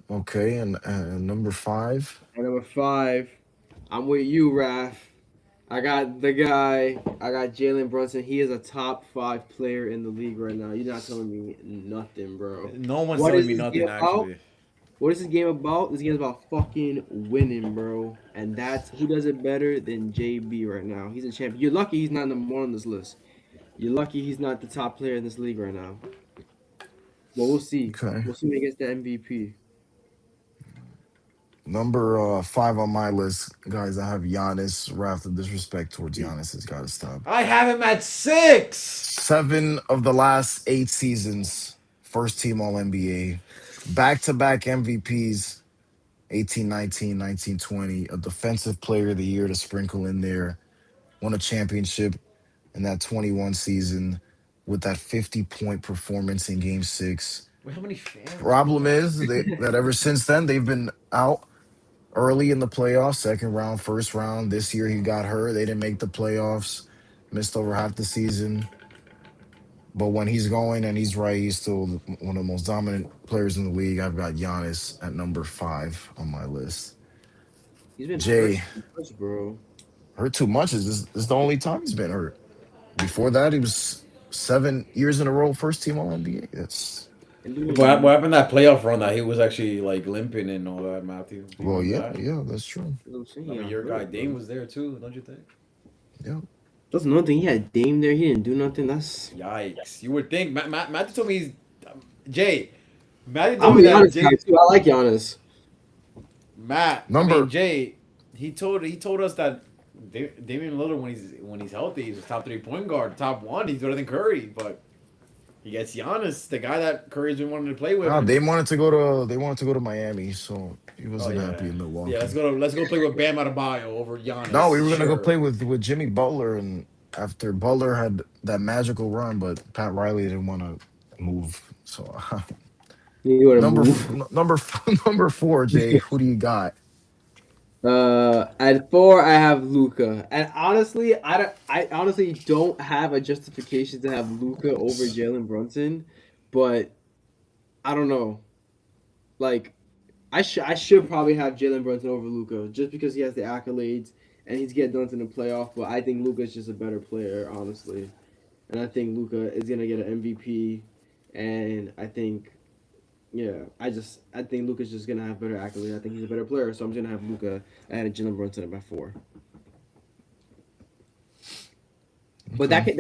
okay and number 5? And number 5, I'm with you, Raph. I got the guy. I got Jalen Brunson. He is a top 5 player in the league right now. You're not telling me nothing, bro. No one's What telling is me this game nothing, about? actually. What is this game about? This game is about fucking winning, bro. And that's who does it better than JB right now. He's a champion. You're lucky he's not number 1 on this list. You're lucky he's not the top player in this league right now. But we'll see. Okay. We'll see when he gets the MVP. Number five on my list, guys. I have Giannis. Wrath of disrespect towards Giannis has got to stop. I have him at 6. 7 of the last 8 seasons, first team All NBA, back to back MVPs, 18, 19, 19, 20, a defensive player of the year to sprinkle in there, won a championship in that 21 season with that 50-point performance in game 6. Wait, how many fans do we Problem is that ever since then, they've been out early in the playoffs, second round, first round. This year he got hurt. They didn't make the playoffs, missed over half the season. But when he's going and he's right, he's still one of the most dominant players in the league. I've got Giannis at number 5 on my list. He's been hurt Jay, too much, bro. hurt too much. This is the only time he's been hurt. Before that, he was 7 years in a row, first team All NBA. That's And What happened that playoff run that he was actually like limping and all that, Matthew? Do you well, remember yeah, that? yeah, that's true. I'm saying, I he mean, got your guy hurt, Dame bro. was there too, don't you think? Yeah. That's another thing. He had Dame there. He didn't do nothing. That's. Yikes! You would think Matthew told me he's Jay. Matthew I'm told a me that Giannis Jay guy too. I like Giannis. Number Jay. He told us that Damian Lillard when he's healthy, he's a top 3 point guard, top 1. He's better than Curry, but he gets Giannis, the guy that Curry's been wanting to play with. ah, And, they wanted to go to Miami, so he oh wasn't happy in yeah. Milwaukee. Let's go play with Bam Adebayo over No, we Giannis. were gonna go Sure. play with Jimmy Butler, and after Butler had that magical run, but Pat Riley didn't want to move. So You want to number move? number 4, Jay. Who do you got? At 4, I have Luca, and honestly, I honestly don't have a justification to have Luca over Jalen Brunson, but I don't know. Like, I should probably have Jalen Brunson over Luca just because he has the accolades and he's getting done in the playoff. But I think Luca's just a better player, honestly, and I think Luca is gonna get an MVP, and I think. Yeah, I think Luca's just gonna have better accolades. I think he's a better player, so I'm just gonna have Luca ahead Jalen Brunson at my 4. But Okay.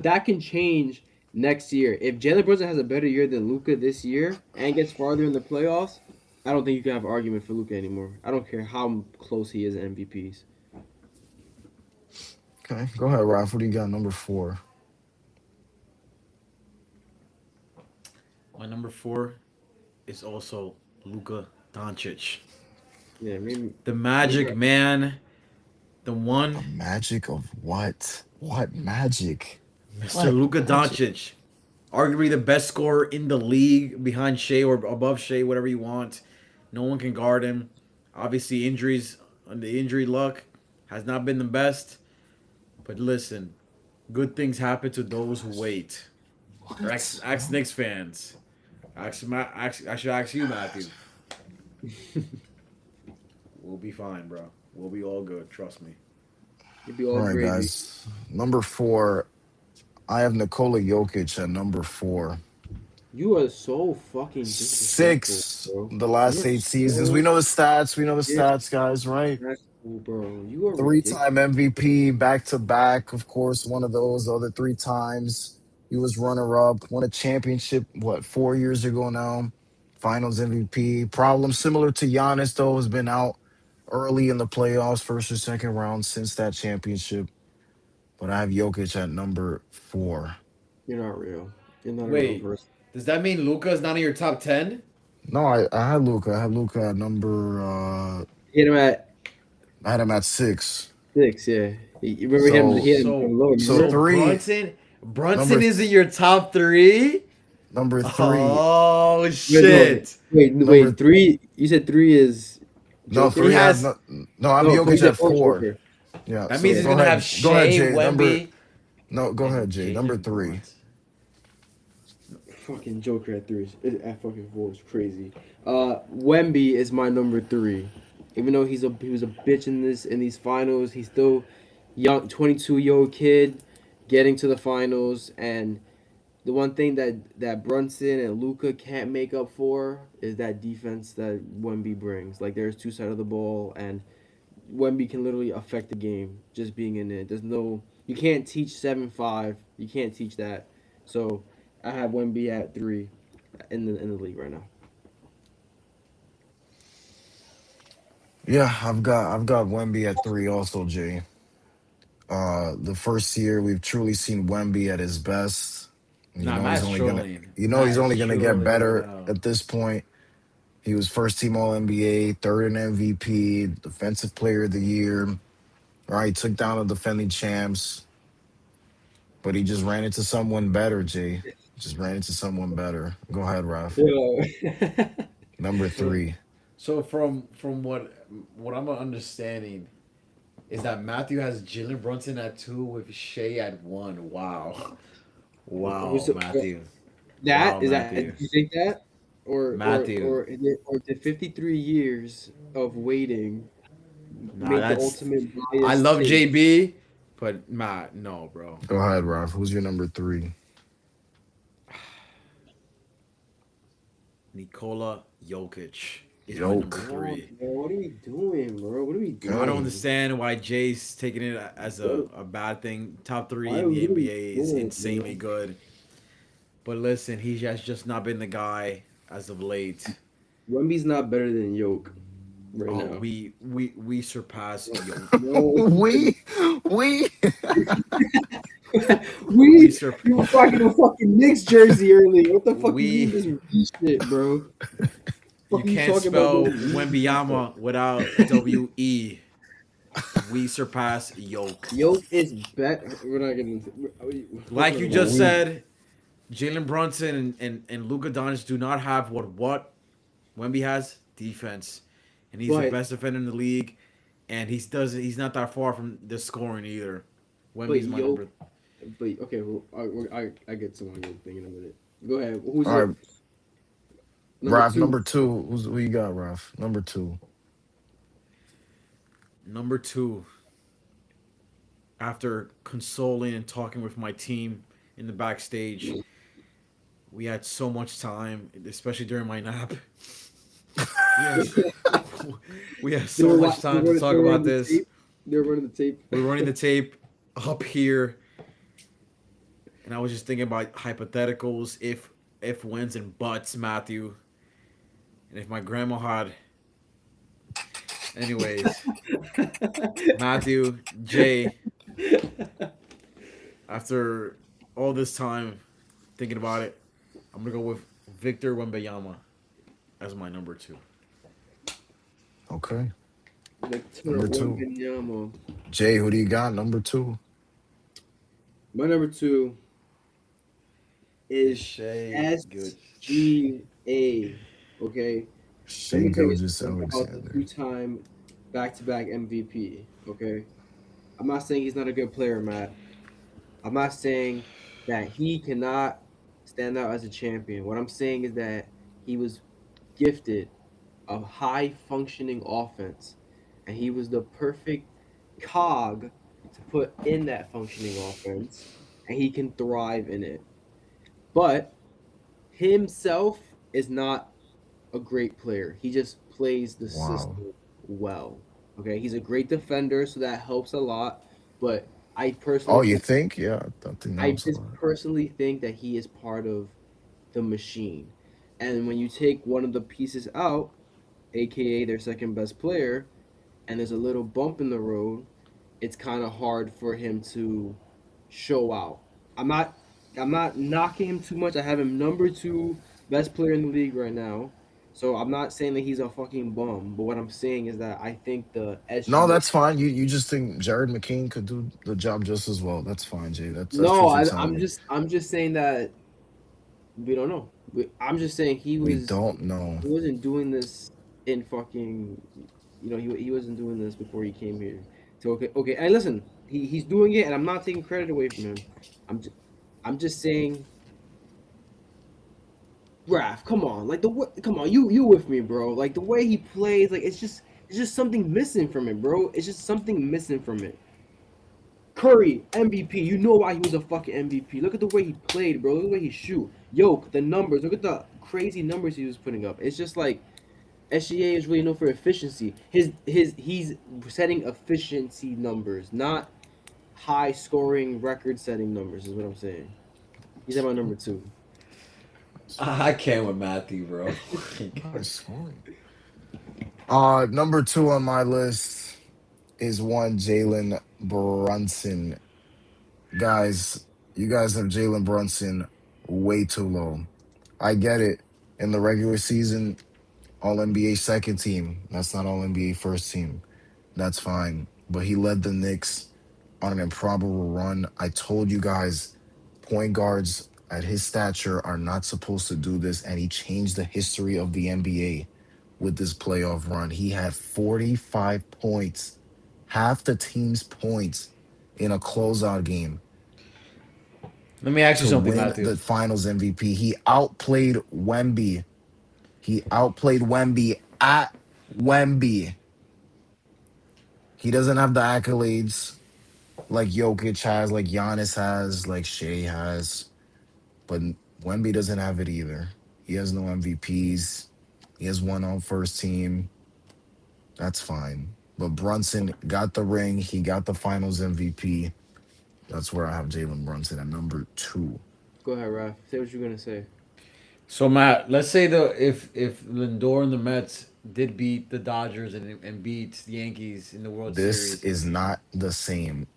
that can change next year. If Jalen Brunson has a better year than Luca this year and gets farther in the playoffs, I don't think you can have an argument for Luca anymore. I don't care how close he is in MVPs. Okay. Go ahead, Ralph. What do you got? Number 4. My number 4 is also Luka Doncic, Yeah, the maybe Magic Man, the The one, magic of what? What magic? Mr. What Luka magic? Doncic, arguably the best scorer in the league, behind Shea or above Shea, whatever you want. No one can guard him. Obviously, injuries and the injury luck has not been the best. But listen, good things happen to those who wait. Or What? ask Knicks fans. I should ask you, Matthew. We'll be fine, bro. We'll be all good. Trust me. it'd be All all right, gravy. guys. Number 4. I have Nikola Jokic at number 4. You are so fucking disrespectful, Six bro. the last You're 8 seasons. We so know the stats. We know the stats, guys, right? disrespectful, bro. You are ridiculous. Three-time MVP, back to back. Of course, one of those other 3 times. He was runner-up, won a championship, what, 4 years ago now? Finals MVP. Problem similar to Giannis, though, has been out early in the playoffs, first or second round since that championship. But I have Jokic at number 4. You're not real. You're not a real Wait, person. does that mean Luca's not in your top 10? No, I had Luca. I had Luca at number. Hit him at I had him at 6. 6. Yeah, you remember him? So He had So, him lower. so so Remember? three Brunson number is in your top 3? number 3 Oh Wait, no, shit! number. wait. 3. You said 3 is No, Joker. He 3. I have has. no. I have No, 4. You Jokic said at 4 4. Joker. Yeah. That means So he's go gonna have ahead. Go ahead, Shea, Jay. Wemby, No. Go ahead, and Jay. Number Jalen 3. Brunson. Fucking Joker at 3. At fucking 4 is crazy. Wemby is my number 3. Even though he was a bitch in these finals, he's still young, 22-year-old kid getting to the finals. And the one thing that Brunson and Luca can't make up for is that defense that Wemby brings. Like, there's two sides of the ball, and Wemby can literally affect the game just being in it. You can't teach 7-5. You can't teach that. So I have Wemby at 3 in the league right now. Yeah, I've got Wemby at 3 also, Jay. The first year we've truly seen Wemby at his best. You Nah, know he's Matt's only gonna trolling. you know Matt he's is only gonna get trolling right better now. at this point. He was first team All NBA, third in MVP, Defensive Player of the Year. Right, took down the defending champs, but he just ran into someone better, Jay. Just ran into someone better. Go ahead, Raf. Yeah. Number So, 3. so from what I'm understanding is that Matthew has Jalen Brunson at 2 with Shea at 1. Wow, wow, Was it- Matthew. that Wow, is that? Matthew. Do you think that, Matthew. or did 53 years of waiting Nah, make the that's. ultimate I bias love take? JB, but Matt, no, bro. Go ahead, Raf. Who's your number 3? Nikola Jokic is my number Yoke. Come on, 3. bro. What are we doing, bro? What are we I don't Okay. doing? understand why Jay's taking it as What, a bad thing. Top 3 why? in the What are we NBA is doing, insanely bro? good. But listen, he has just not been the guy as of late. Wemby's not better than Yoke right Oh, now. we surpassed Yoke. No, we We we sur you were rocking a fucking Knicks jersey earlier. What the fuck you mean we this shit, bro? you Fuck are you can't talking about? spell This Wembiyama without W-E. We surpass Yoke. Yoke is better. We're not getting into. Like you well just we said, Jalen Brunson and Luka Doncic do not have what Wemby has, defense, and he's the But best defender in the league, and he's not that far from the scoring either. but Wemby's my Yoke. number. But okay, well, I get to my Yoke thing in a minute. Go ahead. Who's all your right, number Raf, two? number 2. Who you got, Raf? Number 2. Number 2. After consoling and talking with my team in the backstage, we had so much time, especially during my nap. Yes, we had They so were much time to they talk were about running the this. tape. They were running the tape. We're running the tape up here, and I was just thinking about hypotheticals, if wins and buts, Matthew, and if my grandma had. Anyways, Matthew, Jay, after all this time thinking about it, I'm gonna go with Victor Wembanyama as my number 2. Okay. Victor Number 2. Wembanyama. Jay, who do you got? Number 2. My number 2 is Shea good. SGA. Okay, let Shea me tell you Gilgeous something about the Alexander. two-time back-to-back MVP. Okay, I'm not saying he's not a good player, Matt. I'm not saying that he cannot stand out as a champion. What I'm saying is that he was gifted a high functioning offense, and he was the perfect cog to put in that functioning offense, and he can thrive in it. But himself is not a great player. He just plays the Wow. system well. Okay, he's a great defender, so that helps a lot. But I Oh, personally you think think? Yeah, I think that I helps a just lot. personally think that he is part of the machine. And when you take one of the pieces out, aka their second best player, and there's a little bump in the road, it's kind of hard for him to show out. I'm not I'm not knocking him too much. I have him number 2 best player in the league right now. So I'm not saying that he's a fucking bum, but what I'm saying is that I think the No, SGA. that's fine. You just think Jared McCain could do the job just as well. That's fine, Jay. That's No, truth you're telling me. I'm just saying that we don't know. I'm just saying We don't know. he wasn't doing this in fucking, he wasn't doing this before he came here. So okay, and listen, he's doing it, and I'm not taking credit away from him. I'm just saying, Raph, come on, like come on, you with me, bro? Like the way he plays, like it's just something missing from it, bro. It's just something missing from it. Curry, MVP. You know why he was a fucking MVP. Look at the way he played, bro. Look at the way he shoot. Yoke, the numbers. Look at the crazy numbers he was putting up. It's just like SGA is really known for efficiency. He's setting efficiency numbers, not high scoring, record setting numbers. Is what I'm saying. He's at my number two. I can't with Matthew, bro. High scoring. Number two on my list is one Jalen Brunson. Guys, you guys have Jalen Brunson way too low. I get it. In the regular season, All NBA second team. That's not All NBA first team. That's fine. But he led the Knicks on an improbable run. I told you guys, point guards at his stature are not supposed to do this, and he changed the history of the NBA with this playoff run. He had 45 points, half the team's points in a closeout game Let me ask you to something, win Matthew. the finals MVP. He outplayed Wemby. He outplayed Wemby at Wemby. He doesn't have the accolades like Jokic has, like Giannis has, like Shea has, but Wemby doesn't have it either. He has no MVPs. He has one on first team. That's fine. But Brunson got the ring. He got the finals MVP. That's where I have Jalen Brunson at number two. Go ahead, Raf. Say what you're gonna say. So Matt, let's say if Lindor and the Mets did beat the Dodgers and beat the Yankees in the World This Series. is not the same.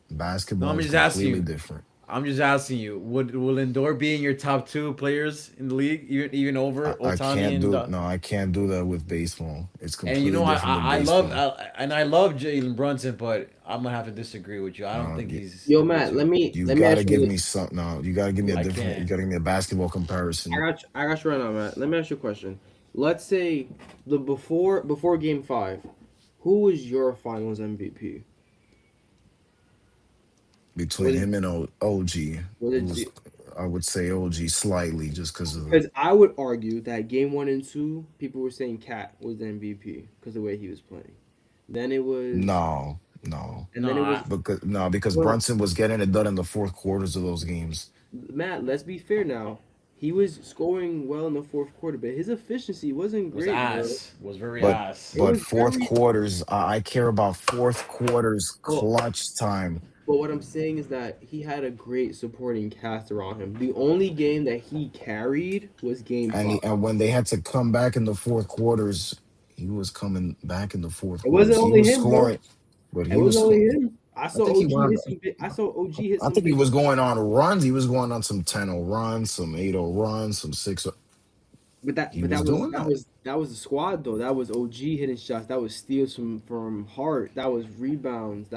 No, Basketball I'm is just asking completely you. different. I'm just asking you. Would will Lindor be in your top two players in the league, even over I Otani can't and no, I can't do that with baseball. It's and you completely know different with I love baseball. and I love Jalen Brunson, but I'm gonna have to disagree with you. I don't think You, he's Yo, number Matt. two. you Let me gotta ask give you. me something. No, you gotta give me a I different. You can't. gotta give me a basketball I comparison. got you. I got you right now, Matt. Let me ask you a question. Let's say the before Game Five, who was your Finals MVP? Between Was it him and OG, was it it was, I would say OG slightly just because of the. because I would argue that Game One and Two, people were saying Cat was the MVP because the way he was playing. Then it was, No, no, and No, then it was. because Well, Brunson was getting it done in the fourth quarters of those games. Matt, let's be fair now. He was scoring well in the fourth quarter, but his efficiency wasn't was great, bro. ass. Was very But ass. It was fourth very quarters, I care about fourth quarters well. clutch time. But what I'm saying is that he had a great supporting cast around him. The only game that he carried was Game And Five. and when they had to come back in the fourth quarters, he was coming back in the fourth It wasn't quarters. He only was him, bro. scoring, but It he wasn't was. only him. I think he went. I saw OG hit I some think he big. was going on runs. He was going on some 10-0 runs, some 8-0 runs, some 6-0. He But was doing that. that was the squad though. That was OG hitting shots. That was steals from Hart. That was rebounds.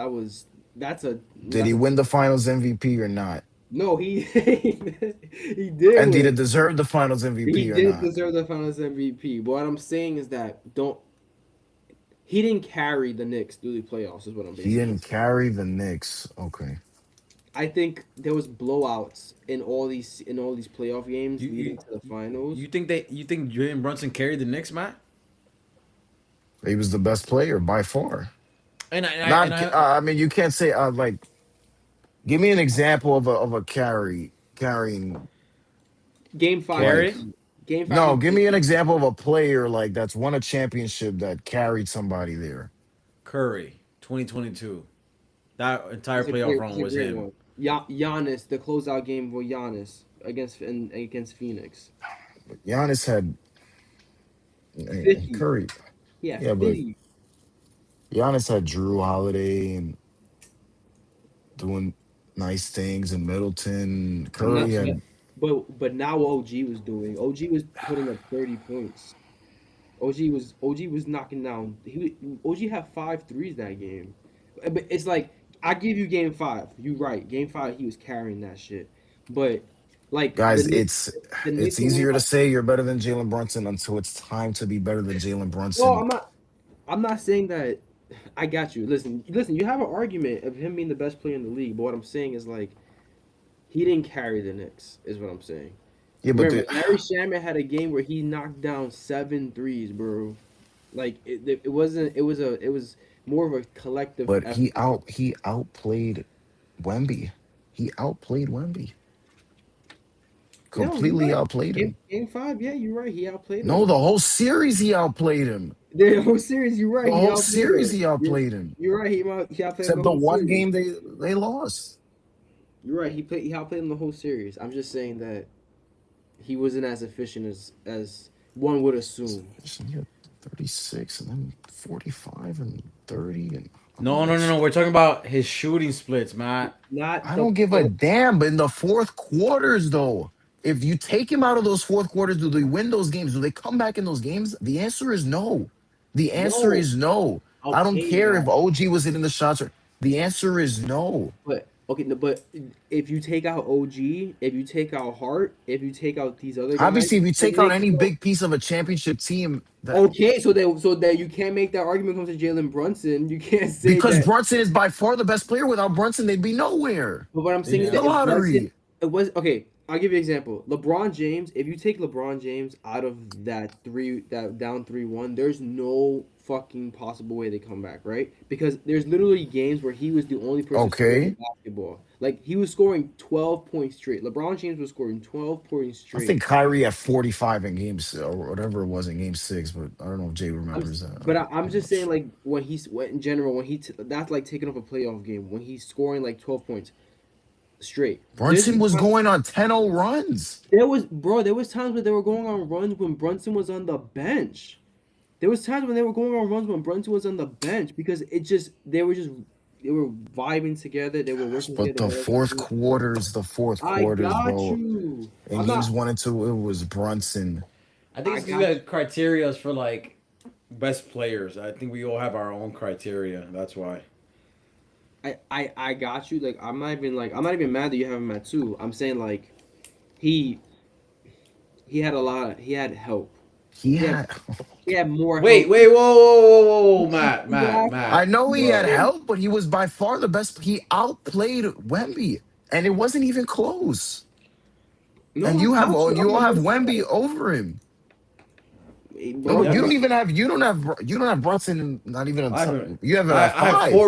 Did he that's a win the Finals MVP or not? no. He he did And did win. it deserve the Finals He MVP or did not? deserve the Finals MVP. But what I'm saying is that don't he didn't carry the Knicks through the playoffs. Is what I'm He basically. didn't carry the Knicks. Okay. I think there was blowouts in all these playoff games You leading you to the finals. you think Jalen Brunson carried the Knicks, Matt? He was the best player by far. And I and I, and Not, I I mean, you can't say like. Give me an example of a carrying Game five, he like. Carey, game five, No, he give me an example of a player like that's won a championship that carried somebody there. Curry, 2022. That entire playoff That's run a was great him. one. Giannis, the closeout game for Giannis against Phoenix. Giannis had 50. Curry. He had Yeah, but 50. Giannis had Drew Holiday and doing nice things in Middleton. Not, Curry had but now what OG was doing. OG was putting up 30 points. OG was knocking down. OG had five threes that game. But it's like I give you game five. You right. Game five, he was carrying that shit. But like guys. The It's Knicks in game easier to five. say you're better than Jalen Brunson until it's time to be better than Jalen No, Brunson. I'm not saying that. I got you. Listen. You have an argument of him being the best player in the league, but what I'm saying is like he didn't carry the Knicks. Is what I'm saying. Yeah, but Remember, Larry Shamet had a game where he knocked down seven threes, bro. Like it wasn't. It was more of a collective effort. he outplayed Wemby. He outplayed Wemby. No, you're Completely right. outplayed him. Game five, yeah, you're right. He outplayed No, him. the whole series he outplayed him. The whole series, you're The right. He whole outplayed series him. he outplayed him. You're right. He outplayed him Except the the whole one series. game they lost. You're right. He outplayed him the whole series. I'm just saying that he wasn't as efficient as one would assume. He had 36 and then 45 and 30 and I'm No, no, like, no, no. We're talking about his shooting splits, Matt. Not I the don't give a pro. damn. But in the fourth quarters, though, if you take him out of those fourth quarters, do they win those games? Do they come back in those games? The answer is no. The answer No. is no. I don't Okay, care if Matt. OG was hitting the shots. The answer is no. But okay, no, but if you take out OG, if you take out Hart, if you take out these other guys, Obviously, if you the take out Knicks any still. big piece of a championship team, that Okay, so that you can't make that argument comes to Jalen Brunson. You can't say because that. Brunson is by far the best player. Without Brunson, they'd be nowhere. But what I'm They'd saying be is in the that if Brunson, lottery. it was okay. I'll give you an example. LeBron James. If you take LeBron James out of that down 3-1, there's no fucking possible way they come back, right? Because there's literally games where he was the only person scoring the Okay. basketball. Like he was scoring 12 points straight. LeBron James was scoring 12 points I straight. think Kyrie had 45 in games or whatever it was in game six, but I don't know if Jay remembers that. I'm I'm just not saying sure. like in general that's like taking off a playoff game when he's scoring like 12 points straight. There's Brunson been was times going on 10-0 runs. there was times where they were going on runs when Brunson was on the bench. There was times when they were going on runs when Brunson was on the bench because they were vibing together. They were Yes, working but together. the fourth I quarters, got bro. you. In I'm games not. 1 and 2, it was Brunson. I think I it's because got the criteria for like best players. I think we all have our own criteria. That's why. I got you. Like I'm not even mad that you have him at 2. I'm saying like he he had help. He He had had, he had more Wait, help. wait, whoa, whoa, whoa, whoa, whoa, You Matt, see Matt, that? I Matt, know he had bro. help, but he was by far the best. He outplayed Wemby, and it wasn't even close. No, And I got you. you I'm all not have gonna say Wemby that. over him. But No, Yeah, you don't but even have you don't have Brunson not even on I top. have You have it at I have 5.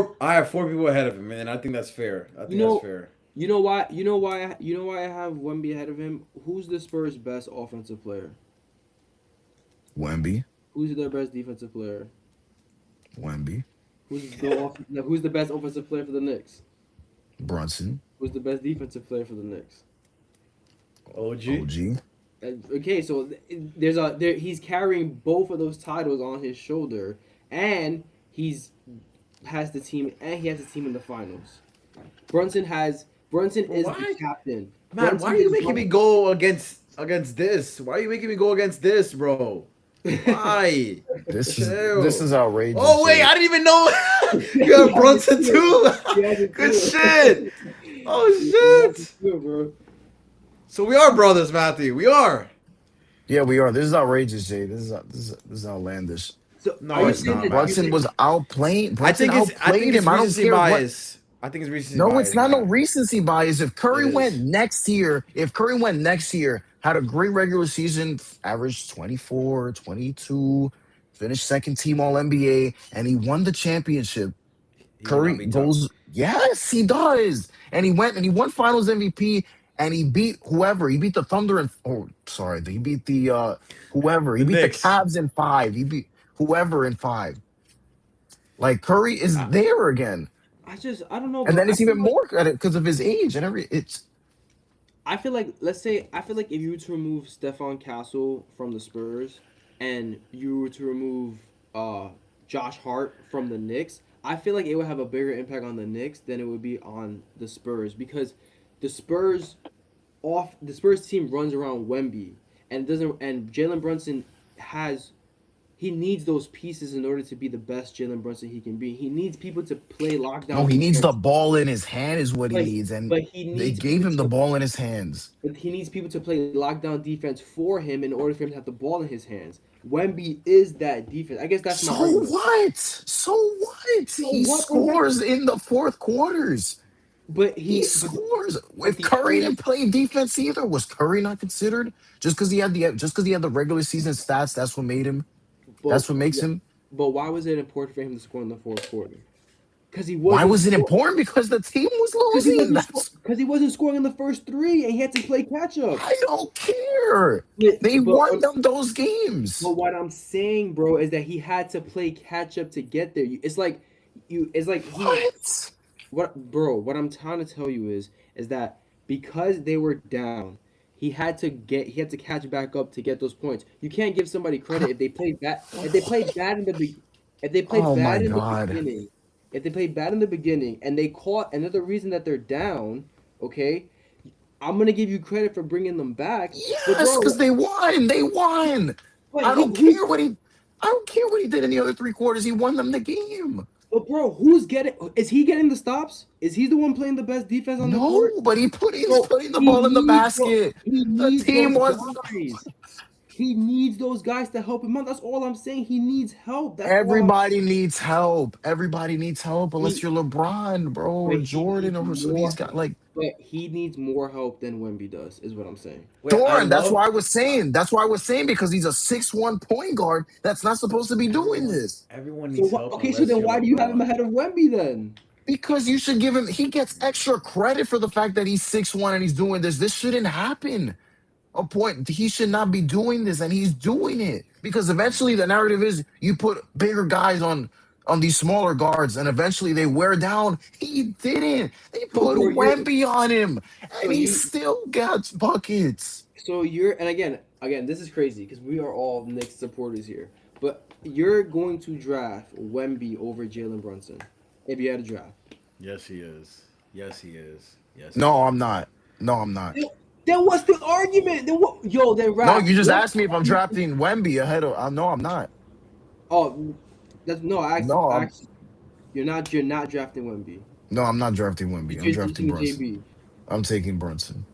four people ahead of him, and I think that's fair. I you think that's know, fair. you know why I have Wemby ahead of him. Who's the Spurs' best offensive player? Wemby, Who's their best defensive player? Wemby, Who's the best offensive player for the Knicks? Brunson, Who's the best defensive player for the Knicks? OG. OG. Okay, so he's carrying both of those titles on his shoulder, and he has the team in the finals. Brunson Well, is the why, captain. Matt? Why Brunson are you is making me go against this? Why are you making me go against this, bro? Why? This Chill. is outrageous, Oh wait, Jay. I didn't even know you have Brunson too. He has it Good too. shit. Oh He has it shit. too, bro. So we are brothers, Matthew. We are. Yeah, we are. This is outrageous, Jay. This is outlandish. So are No, you it's saying not, that Matt. Brunson was outplaying. Brunson I think outplayed it's him. I don't recency care what. bias. I think it's recency No, it's bias, not no Matt. recency bias. If It Curry went is. next year, had a great regular season, averaged 24, 22, finished second team All NBA, and he won the championship. He would not Curry be top. goes, yes, he does. And he went and he won finals MVP and he beat whoever. He beat the Thunder and oh sorry, he beat the whoever. He The beat the Knicks. Cavs in 5. He beat whoever in 5. Like Curry is I, there again. I don't know, And bro. then it's even more credit because of his age and it's I feel like I feel like if you were to remove Stefan Castle from the Spurs and you were to remove Josh Hart from the Knicks, I feel like it would have a bigger impact on the Knicks than it would be on the Spurs because the Spurs the Spurs team runs around Wemby and doesn't and Jalen Brunson has he needs those pieces in order to be the best Jalen Brunson he can be. He needs people to play no, lockdown he needs the defense, ball in his hand is what he but needs. And but he they needs gave people him the to ball in his hands. but he needs people to play lockdown defense for him in order for him to have the ball in his hands. Wemby is that defense. I guess that's my So argument. what? So what? So He what? Exactly. scores in the fourth quarters. But He but scores. but If the Curry only didn't play defense either, was Curry not considered? Just because he had the regular season stats, that's what made him. but That's what makes him. but why was it important for him to score in the fourth quarter? Because he Why wasn't was it scoring. important? Because the team was Because he losing. wasn't That's because he wasn't scoring in the first three, and he had to play catch up. I don't care. But They but won them those but games. what I'm saying, bro, is that he had to play catch up to get there. It's like you. It's like he. What? What, bro? What I'm trying to tell you is that because they were down, he had to catch back up to get those points. You can't give somebody credit if they played bad. If they played bad in the if they played Oh my bad in the god. beginning, if they played bad in the beginning and they caught another reason that they're down, okay, I'm gonna give you credit for bringing them back. But Yes, because bro, they won. They won. but I don't who's care what he. I don't care what he did in the other three quarters. He won them the game. but bro, who's getting? Is he getting the stops? Is he the one playing the best defense on the No, court? but he's So putting the ball in the basket. he The needs team those was. guys. He needs those guys to help him out. That's all I'm saying. He needs help. That's all I'm Everybody needs help. Everybody needs help unless he you're LeBron, bro, but or he Jordan, needs or so these more guys like but he needs more help than Wemby does, is what I'm saying. Wait, I Thorne. That's love why I was saying. That's why I was saying because he's a 6'1" point guard that's not supposed to be doing everyone. this. Everyone So needs what help okay, so unless then you're why do you have him LeBron. ahead of Wemby then? Because you should give him. He gets extra credit for the fact that he's 6'1" and he's doing this. This shouldn't happen. A point. He should not be doing this, and he's doing it because eventually the narrative is you put bigger guys on these smaller guards, and eventually they wear down. He didn't. They So put bro, Wemby on him, so and he you still got buckets. so you're and again, this is crazy because we are all Knicks supporters here. But you're going to draft Wemby over Jalen Brunson if you had a draft. Yes, he is. Yes, he is. Yes, he No, I'm is. not. No, I'm not. Then what's the argument? Then what? Yo, then No, Raph, you just what's asked the me if I'm argument? drafting Wemby ahead of. No, I'm not. Oh, that's no. No, You're not drafting Wemby. no, I'm not drafting Wemby. I'm You're drafting taking Brunson. JB. I'm taking Brunson.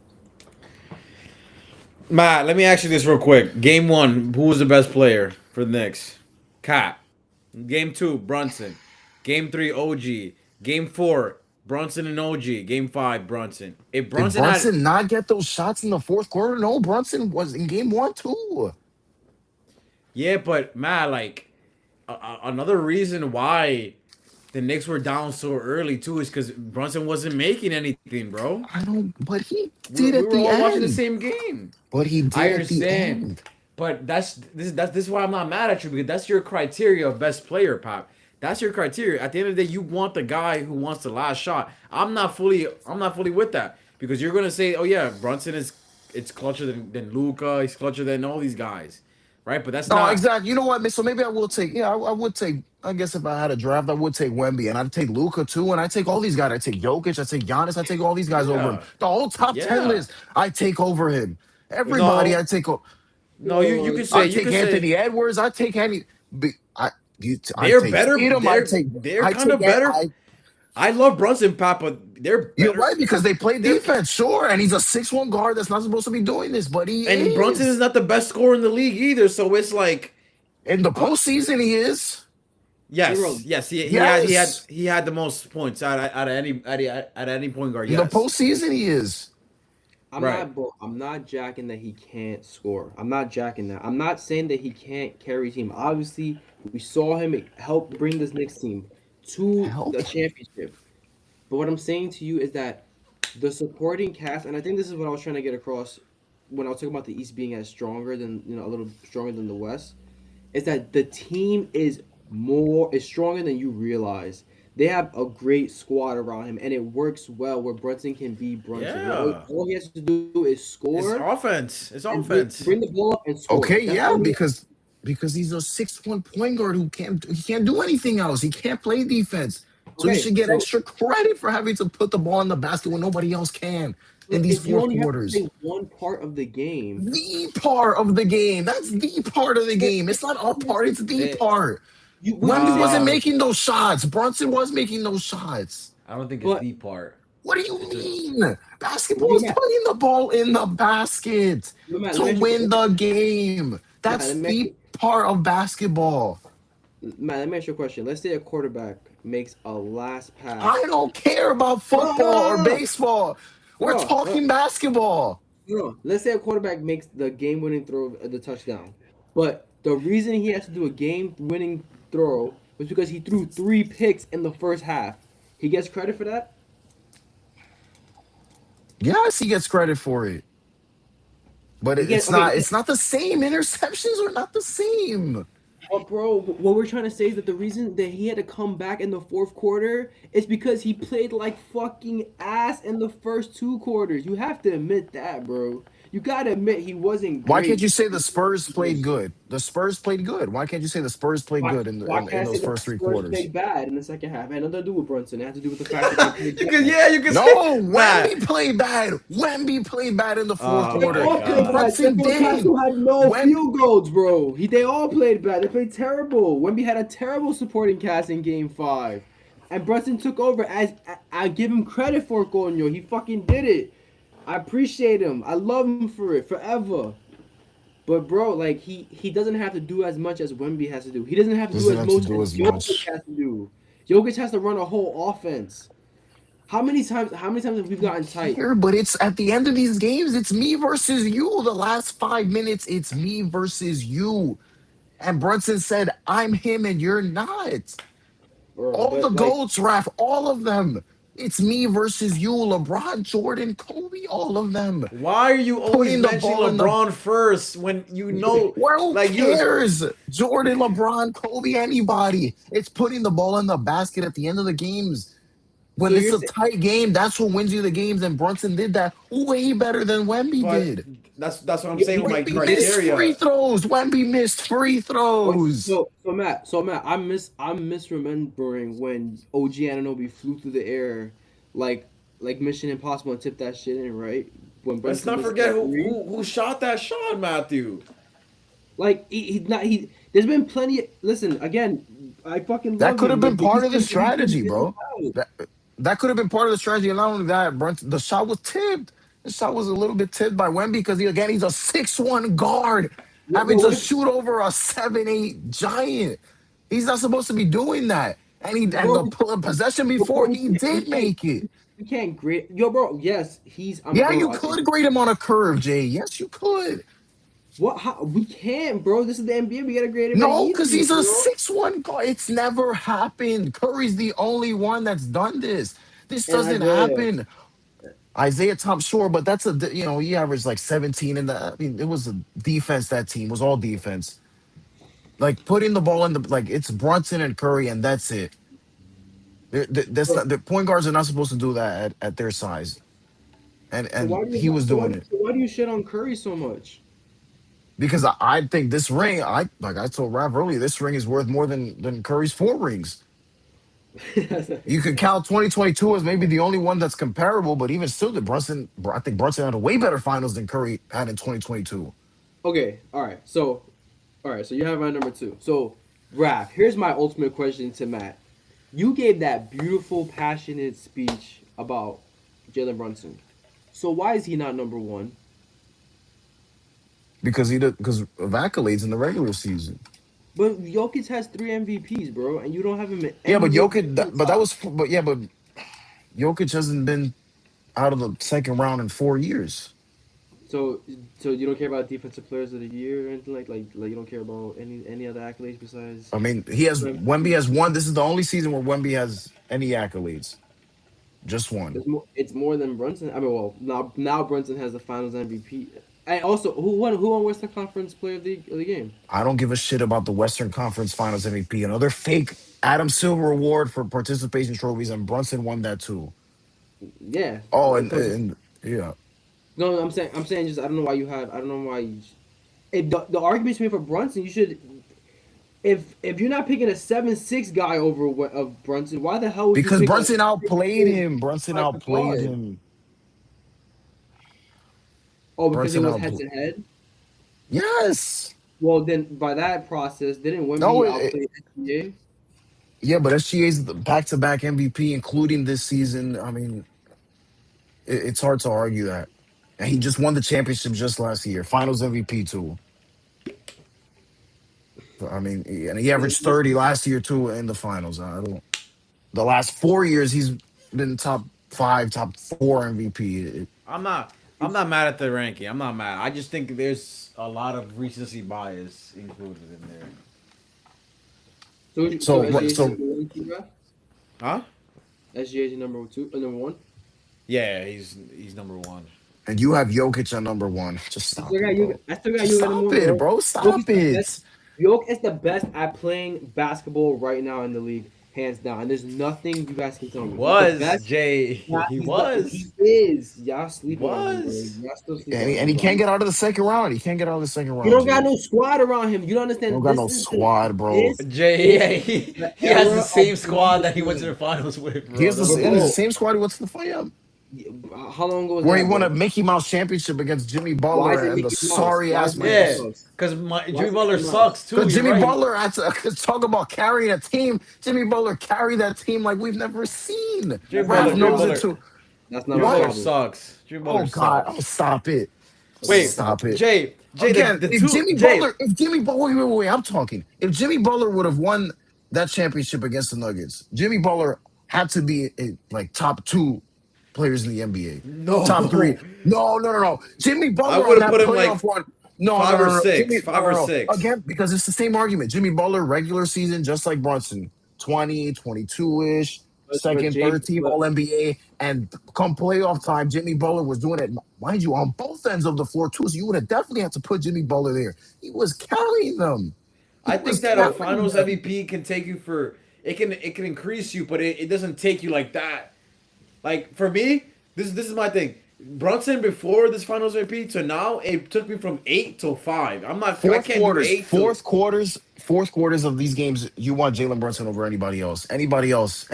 Matt, let me ask you this real quick. Game one, who was the best player for the Knicks? Cat. Game two, Brunson. Game three, OG. Game four, Brunson and OG. Game five, Brunson. If Did Brunson had, Brunson not get those shots in the fourth quarter? No, Brunson was in game one too. yeah, but Matt, like another reason why the Knicks were down so early too is because Brunson wasn't making anything, bro. I don't, but he We, did we at were the all watching the end. same game. But he I did at the understand, end. but that's why I'm not mad at you because that's your criteria of best player, Pop. That's your criteria. At the end of the day, you want the guy who wants the last shot. I'm not fully with that because you're gonna say, oh yeah, Brunson is it's clutcher than Luca, he's clutcher than all these guys, right? But that's No, not. exactly. You know what? So maybe I will take. Yeah, I would take. I guess if I had a draft, I would take Wemby, and I'd take Luca too, and I take all these guys. I take Jokic, I take Giannis, I take all these guys over him. Yeah, The whole top 10 yeah. list, I take over him. Everybody, I No, take. no. You Yo, could say I you take could say Anthony Edwards. I take any. I I they're take better. Tatum. They're I kind take of better. I I love Brunson, Pop, but they're You're better. right because they play They're defense, sure, and he's a 6'1" guard that's not supposed to be doing this, but he and Brunson is is. not the best scorer in the league either. So it's like, In the uh, postseason, he is. Zero. yes, Yes, he had the most points out of any point guard. in the Yes, postseason, he is. right. I'm not jacking that he can't score. I'm not jacking that. I'm not saying that he can't carry a team. Obviously, we saw him help bring this Knicks team to Help. the championship. But what I'm saying to you is that the supporting cast, and I think this is what I was trying to get across when I was talking about the East being as stronger than a little stronger than the West, is that the team is stronger than you realize. They have a great squad around him, and it works well where Brunson can be Brunson. Yeah, All he has to do is it's score offense. It's and offense. bring the ball up and score. Okay, That's yeah, all he. because he's a 6'1" point guard who can't do anything else. He can't play defense. So he Okay, should get so extra credit for having to put the ball in the basket when nobody else can in these if you fourth only have to quarters. play one part of the game, The part of the game. That's the part of the it, game. it, It's not our part, it's the They, part. would you Wemby say wasn't that? uh, making those shots. Brunson was making those shots. I don't think it's But the part. What do you It's a mean? Basketball yo, is Matt, putting the ball in the basket yo, Matt, let to me ask you, win the game. Matt, That's the part of basketball. Let me ask you a question. Let's say a quarterback makes a last I pass. don't care about No, no, football or no, baseball. We're no, no, talking basketball. no. Let's say a quarterback makes the game-winning throw at the touchdown, but the reason he has to do a game-winning throw was because he threw three picks in the first half. He gets credit for that. Yes, he gets credit for it, but He get it's okay. not. It's not the same. Interceptions are not the same. But bro, what we're trying to say is that the reason that he had to come back in the fourth quarter is because he played like fucking ass in the first two quarters. You have to admit that, bro. You gotta admit he wasn't Why can't great. you say the Spurs played good? The Spurs played good. Why can't you say the Spurs played Why, good in why in can't I say those the first three Spurs quarters? played bad in the second half? It had nothing to do with Brunson. It had to do with the fact that they played You can, bad. yeah, you can say No, that. Wemby played bad. Wemby played bad in the fourth Oh They my quarter. all played god. bad. Brunson Stephon did. Castle had no Wemby, field goals, bro. They all played bad. They played terrible. Wemby had a terrible supporting cast in Game 5. And Brunson took over. I give him credit for it, Coño. He fucking did it. I appreciate him. I love him for it forever. But bro, like he doesn't have to do as much as Wemby has to do. He doesn't have to do doesn't as have to much do as as Jokic much. has to do. Jokic has to run a whole offense. How many times have we gotten tight? Here, but it's at the end of these games, it's me versus you. The last 5 minutes, it's me versus you. And Brunson said, I'm him and you're not. Bro, All the but like GOATs, Raf, all of them. It's me versus you. LeBron, Jordan, Kobe, all of them. Why are you always Putting the mentioning ball in the LeBron first when you know, Well, who like you? cares? Jordan, LeBron, Kobe, anybody. It's putting the ball in the basket at the end of the games. so When it's you're a saying tight game, that's what wins you the games. And Brunson did that way better than Wemby But did. that's what I'm saying with my you Wemby missed free criteria. throws. Wemby missed free wait, throws. so Matt, I'm misremembering when OG Ananobi flew through the air like Mission Impossible and tipped that shit in, right? When Let's Brunson not missed forget that three. who shot that shot, Matthew. Like he's not he. There's been plenty. Listen again. I fucking That love could have him, been but part of the he's been strategy, getting bro. fouled. That that could have been part of the strategy. And not only that, Brunson, the shot was tipped. The shot was a little bit tipped by Wemby because he's a 6'1" guard having What to if shoot over a 7'8" giant. He's not supposed to be doing that. And bro? the possession Bro, before he did make it. we can't grade yo, bro. Yes, he's Yeah, bro. you could grade him on a curve, Jay. Yes, you could. What? How, we can't, bro. This is the NBA. We gotta grade everybody No, because equally, he's a bro. 6'1" guard. It's never happened. Curry's the only one that's done this. This And doesn't Isaiah. happen. Isaiah Thomas, sure, but that's he averaged like 17 in the. I mean, it was a defense. That team was all defense. Like putting the ball in the like it's Brunson and Curry, and that's it. That's Bro, not the point guards are not supposed to do that at their size, so and he was doing it why do you shit on Curry so much? because I think this ring. I told Rav earlier, this ring is worth more than Curry's 4 rings. You could count 2022 as maybe the only one that's comparable, but even still, I think Brunson had a way better finals than Curry had in 2022. Okay, all right, so you have my number two. So, Raph, here's my ultimate question to Matt. You gave that beautiful, passionate speech about Jalen Brunson. So why is he not number one? Because of accolades in the regular season. But Jokic has three MVPs, bro, and you don't have him Yeah, but anywhere Jokic, near the but that top. was, but yeah, but Jokic hasn't been out of the second round in 4 years. So, so you don't care about defensive players of the year or anything like you don't care about any other accolades besides I mean, Wemby has one. This is the only season where Wemby has any accolades. Just one. it's more than Brunson. I mean, well, now Brunson has the Finals MVP. And also, who won Western Conference Player of the Game? I don't give a shit about the Western Conference Finals MVP. Another fake Adam Silver award for participation trophies, and Brunson won that too. Yeah, Oh, because and yeah, no, I'm saying just I don't know why. If the argument's made for Brunson, you should. If you're not picking a 7'6" guy over of Brunson, why the hell would you because pick a Brunson outplayed 6'4" him. Brunson type of outplayed guard? him. Oh, because it Brunson was head outplayed. to head. Yes. Well, then by that process, didn't No. Wemby outplay SGA? Yeah, but SGA's the back-to-back MVP, including this season. I mean, it's hard to argue that. And he just won the championship just last year, Finals MVP too. So, I mean, and he Well, averaged 30 last year too in the finals. I don't. The last 4 years, he's been top five, top four MVP. I'm not mad at the ranking. I'm not mad. I just think there's a lot of recency bias included in there. So So, SGA so is the one, Huh? SGA is number two, number one. Yeah, he's number one. And you have Jokic at number one. Just I still stop got it, you. bro. I still got Just you number stop one, it, bro. bro. Jokic is Stop the best. it. Jokic is the best at playing basketball right now in the league, hands down. And there's nothing you guys can tell He me. He's the was best. Jay. Yeah, He he's the, was. he is. Y'all He sleeping on him, bro. was. Y'all still sleeping And on he, and him, he bro. can't get out of the second round. He can't get out of the second You round, don't got Jay. no squad around him. You don't He understand. don't got This no is squad, bro. this Jay, is yeah, the he has the era of same squad that he went to the finals with, He bro. has Don't but the, get it is the bro, it. same squad he went to the final. how long ago was Where he that, won a bro? Mickey Mouse championship against Jimmy Why Butler is it and the Mickey Mouse? sorry Why is ass it Mickey Michaels. Yeah, Mouse? because Why Jimmy is it Butler Mickey Mouse? sucks too. Because You're Jimmy right. Butler had to talk about carrying a team. Jimmy Butler carried that team like we've never seen. Jimmy That's not Butler, Raf my Jimmy knows it problem. Butler, too. That's not Jimmy my Butler What? problem. sucks. Jimmy Oh Butler God! Oh, sucks. stop it! Wait, Stop it! Jay, Again, the if two Jimmy Jay. Butler, wait, I'm talking. If Jimmy Butler would have won that championship against the Nuggets, Jimmy Butler had to be like top two players in the NBA, top three. No, No. Jimmy I Butler on would have that put him playoff like run. No. Jimmy, five or no. six. Again, because it's the same argument. Jimmy Butler, regular season, just like Brunson, 20, 22-ish, But second, Jay, third team but All NBA. And come playoff time, Jimmy Butler was doing it, mind you, on both ends of the floor, too. So you would have definitely had to put Jimmy Butler there. He was carrying them. He I was think that a carrying Finals them. MVP can take you for it can increase you, but it doesn't take you like that. Like for me, this is my thing. Brunson before this Finals MVP to now, it took me from 8 to 5. I can't do 8 to. Fourth quarters of these games, you want Jalen Brunson over anybody else. Anybody else.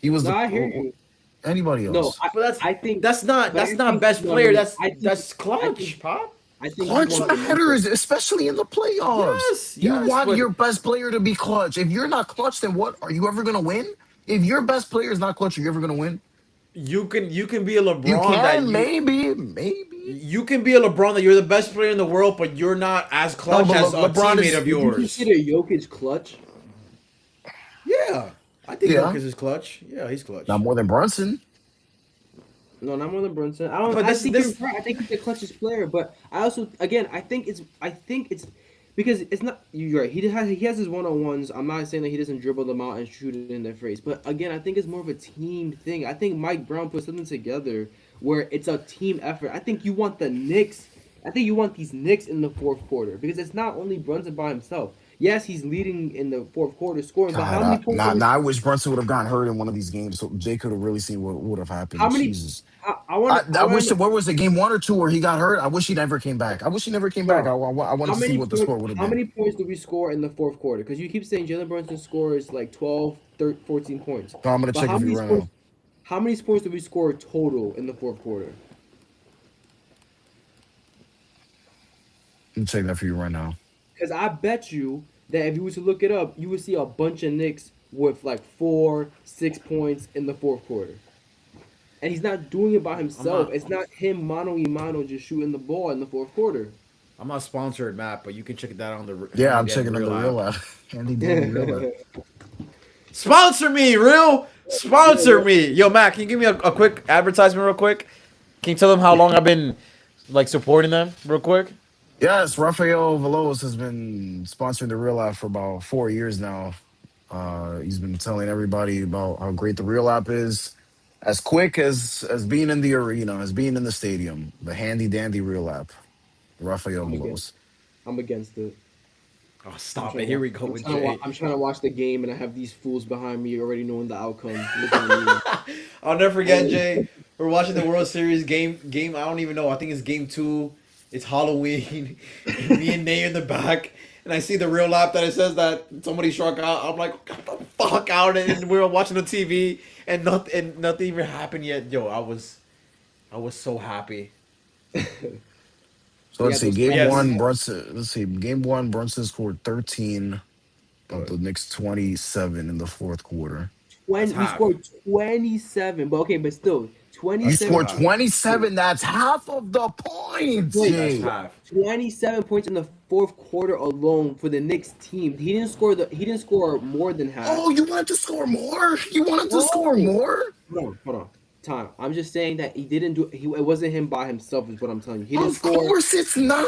He was no, the I hear you. anybody No, else. But I think, but that's I not think best no, player. no. That's I think clutch, pop. I think you Clutch want the Luka. matters, especially in the playoffs. Yes, You yes, want but your best player to be clutch. If you're not clutch, then what? Are you ever going to win? If your best player is not clutch, are you ever going to win? you can be a You LeBron that can, maybe. you can be a LeBron that you're the best player in the world, but you're not as No, clutch but as a LeBron teammate is, of Would you yours. consider Jokic clutch? Yeah, I think yeah, Jokic is clutch. Yeah, he's not clutch. more than Brunson. No, not more than Brunson. I don't. But I this think you're this right. I think he's the clutchest player, but I also, again, I think it's. Because it's not. You're right. He has his 1-on-ones. I'm not saying that he doesn't dribble them out and shoot it in their face, but again, I think it's more of a team thing. I think Mike Brown put something together where it's a team effort. I think you want the Knicks. I think you want these Knicks in the fourth quarter because it's not only Brunson by himself. Yes, he's leading in the fourth quarter scoring, but how God, many points? I wish Brunson would have gotten hurt in one of these games so Jay could have really seen what would have happened. How many? Jesus. I want. I I wish want. that, what was it, game one or two where he got hurt? I wish he never came back. I wish he never came back. Bro, I wanted how to see many what the points? score would have How been. many points do we score in the fourth quarter? Because you keep saying Jalen Brunson scores like 12, 13, 14 points. So I'm gonna But check it for you right now. how many points do we score total in the fourth quarter? I'm checking that for you right now. Because I bet you that if you were to look it up, you would see a bunch of Knicks with like 4, 6 points in the fourth quarter. And he's not doing it by I'm himself. not It's not him mano y mano just shooting the ball in the fourth quarter. I'm not sponsored, Matt, but you can check that on the Yeah, Handy I'm Dandy checking on the Real real app. app. Handy dandy real app. Sponsor me, real. Sponsor me, yo, Matt. Can you give me a quick advertisement, real quick? Can you tell them how long I've been like supporting them, real quick? Yes, Rafael Veloz has been sponsoring the real app for about 4 years now. He's been telling everybody about how great the real app is. As quick as being in the arena, as being in the stadium. The handy dandy real app. Rafael I'm against. Veloz. I'm against it. Oh, I'm stop trying it. to Here watch. we go I'm with trying to. Jay. I'm trying to watch the game, and I have these fools behind me already knowing the outcome. Looking at I'll never forget, Jay. We're watching the World Series game. I don't even know. I think it's game 2. It's Halloween. Me and Nate in the back, and I see the real app that it says that somebody struck out. I'm like, get the fuck out! And we were watching the TV, and nothing even happened yet. Yo, I was so happy. So me. let's Yeah, see. those Game Yes. fans. one, Brunson. Let's see. Game one, Brunson scored 13 of the Knicks 27 in the fourth quarter. That's We half. scored 27, but okay, but still You That's still 27. scored half. 27. That's half of the points, Wait, That's Jay. half. 27 points in the fourth quarter alone for the Knicks team. He didn't score more than half. Oh, you wanted to score more? You wanted to score No, more? hold on. Time. I'm just saying that he didn't do. It wasn't him by himself. Is what I'm telling you. He didn't Of score. course it's not.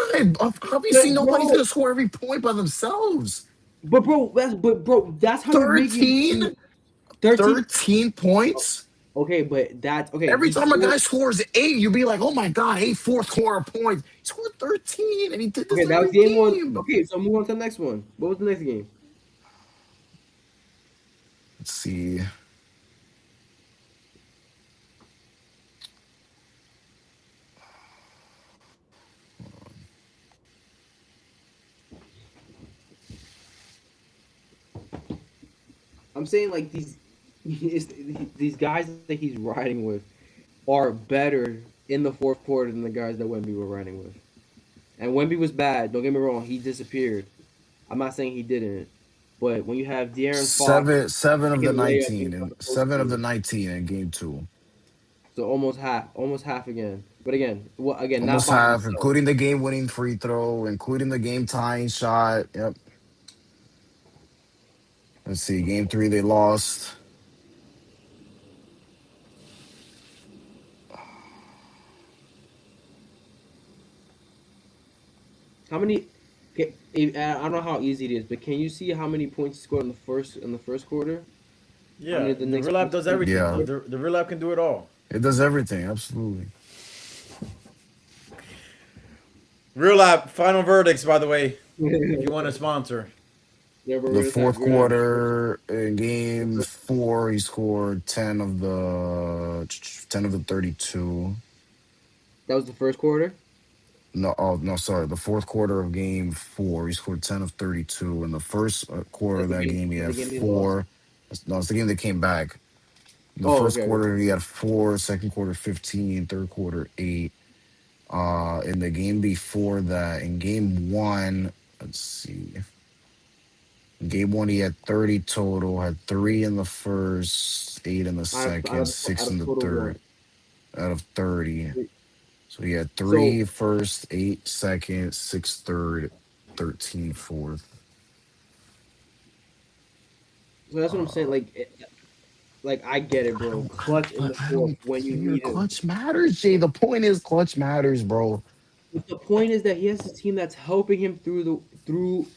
Obviously, But nobody's bro, gonna score every point by themselves. but bro, that's how you make your 13? team. 13. 13 points. Okay, but that's okay. Every He time a scored. guy scores 8, you'd be like, oh my God, 8 fourth quarter points. He scored 13, and he did Okay, this that was every game one. game. Okay, so move on to the next one. What was the next game? Let's see. I'm saying like these guys that he's riding with are better in the fourth quarter than the guys that Wemby were riding with. And Wemby was bad. Don't get me wrong. He disappeared. I'm not saying he didn't. But when you have De'Aaron Fox Seven of the taking layups 19 inside and the post 7 of the game, 19 in game 2. so almost half again. But again, well, again, not Almost by half, himself. including the game winning free throw, including the game tying shot. Yep. Let's see. Game 3, they lost. How many? I don't know how easy it is, but can you see how many points he scored in the first quarter? How Yeah, many of the the Knicks real app points does he scored in the everything, first bro. Yeah. quarter? The real app can do it all. It does everything. Absolutely. Real app. Final verdicts, by the way. If you want to sponsor. Yeah, but The we're gonna fourth we're gonna quarter in game 4, he scored 10 of the 32. that was the first quarter. No, oh no, sorry. The fourth quarter of game 4, he scored 10 of 32. In the first quarter That's of that game, he the had game they lost. 4. No, it's the game that came back. The Oh, first okay, okay. quarter, he had 4. Second quarter, 15. Third quarter, 8. In the game before that, in game 1, let's see. In game 1, he had 30 total. Had 3 in the first, 8 in the second, 6 Out in of the total what? third. Out of 30. So he had So 3 first, 8 second, 6 third, 13 fourth. so that's what I'm saying. Uh, Like I get it, bro. Clutch in the I fourth don't when you care. need him. Clutch matters, Jay. The point is, clutch matters, bro. But the point is that he has a team that's helping him through.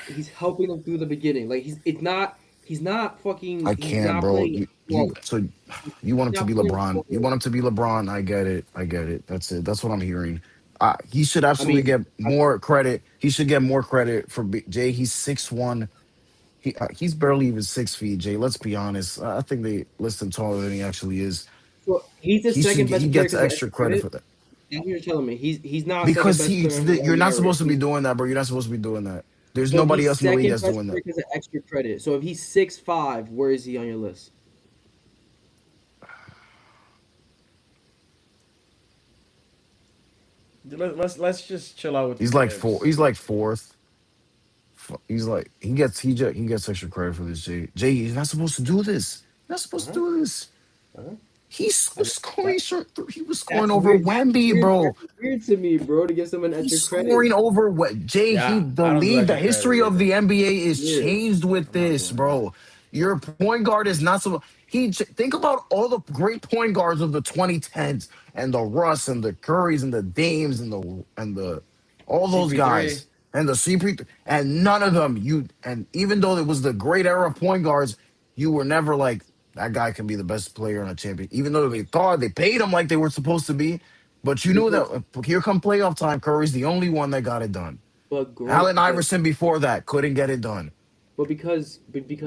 He's helping them through the beginning. Like he's not fucking. I He's can't, not bro. playing it You slow. so He's you want him to not be playing LeBron. You slow. want him to be LeBron. I get it. I get it. That's it. That's what I'm hearing. He should I absolutely mean, get I, more credit. He should get more credit for Jay. He's 6'1". He's barely even 6 feet, Jay. Let's be honest. I think they list him taller than he actually is. so he's the He should second get, he best player gets because of extra extra credit credit. for that That's what you're telling me. He's not second because best player on his you're own not merit. supposed to be doing that, bro. You're not supposed to be doing that. There's But nobody he's else in the league second that's best doing player that. because of extra credit. So if he's 6'5", where is he on your list? Let's just chill out with He's these like four. ifs. He's like fourth. He's like he gets extra credit for this. Jay, you're not supposed to do this. You're not supposed to Uh-huh. do this. Uh-huh. He's I, scoring. that, He was scoring that's over weird. Wemby, bro. That's weird to me, bro. To give someone He's extra credit. scoring over what Jay. Yeah, The I don't do league, the extra credit history of either. the NBA That's is weird. changed with I'm not this, doing that. bro. Your point guard is not so. Think about all the great point guards of the 2010s and the Russ and the Currys and the Dames and the all those CP3. guys and the CP and none of them and even though it was the great era of point guards, you were never like that guy can be the best player on a champion. Even though they thought they paid him like they were supposed to be, but you knew Because, that here come playoff time, Curry's the only one that got it done. but Allen great, Iverson before that couldn't get it done. but because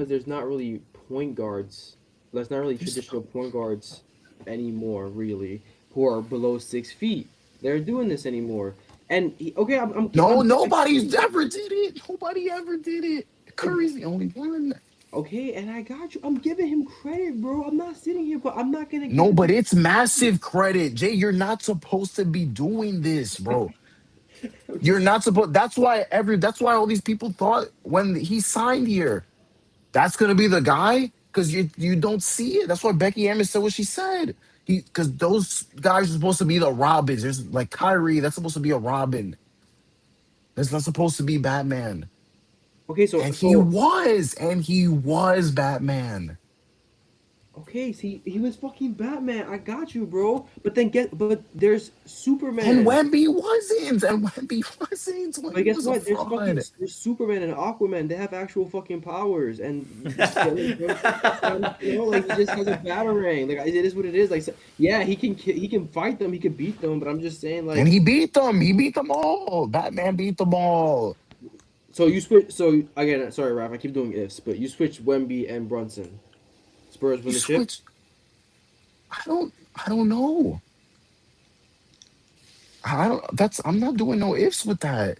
there's not really point guards. There's not really There's traditional point guards anymore, really, who are below 6 feet. They're doing this anymore. And okay, no, I nobody's ever did it. Nobody ever did it. I Curry's the only one. Okay, and I got you. I'm giving him credit, bro. I'm not sitting here, but I'm not gonna give No, it but to. it's massive credit. Jay, you're not supposed to be doing this, bro. I'm You're just not supposed that's why all these people thought when he signed here, that's gonna be the guy. Cause you don't see it. That's why Becky Hammond said what she said. Because those guys are supposed to be the Robins. There's like Kyrie, that's supposed to be a Robin. That's not supposed to be Batman. okay. And he was Batman. Okay, see, he was fucking Batman. I got you, bro. But there's And Superman. Wemby wasn't. And Wemby wasn't. But Wemby guess was a what? fraud. There's Superman and Aquaman. They have actual fucking powers, and Jalen Brunson, like he just has a batarang. Like it is what it is. Like yeah, he can fight them, he can beat them. But I'm just saying, And like, he beat them. He beat them all. Batman beat them all. so you switch. So again, sorry, Raph, I keep doing ifs, but you switch Wemby and Brunson. Spurs You win the chip. switch. I don't know. I don't that's I'm not doing no ifs with that.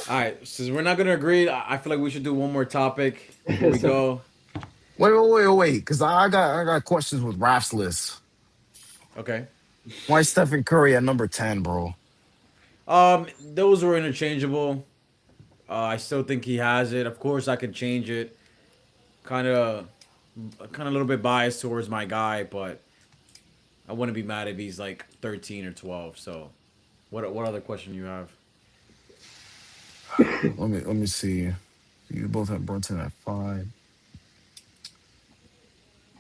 All If right, since we're not gonna agree, I feel like we should do one more topic before we So, go. wait, because I got questions with Raph's list. Okay. Why Stephen Curry at number 10, bro? Those were interchangeable. I still think he has it. Of course, I could change it. Kind of, kind of a little bit biased towards my guy, but I wouldn't be mad if he's like 13 or 12. So, what other question you have? Let me see. You both have Brunson at 5.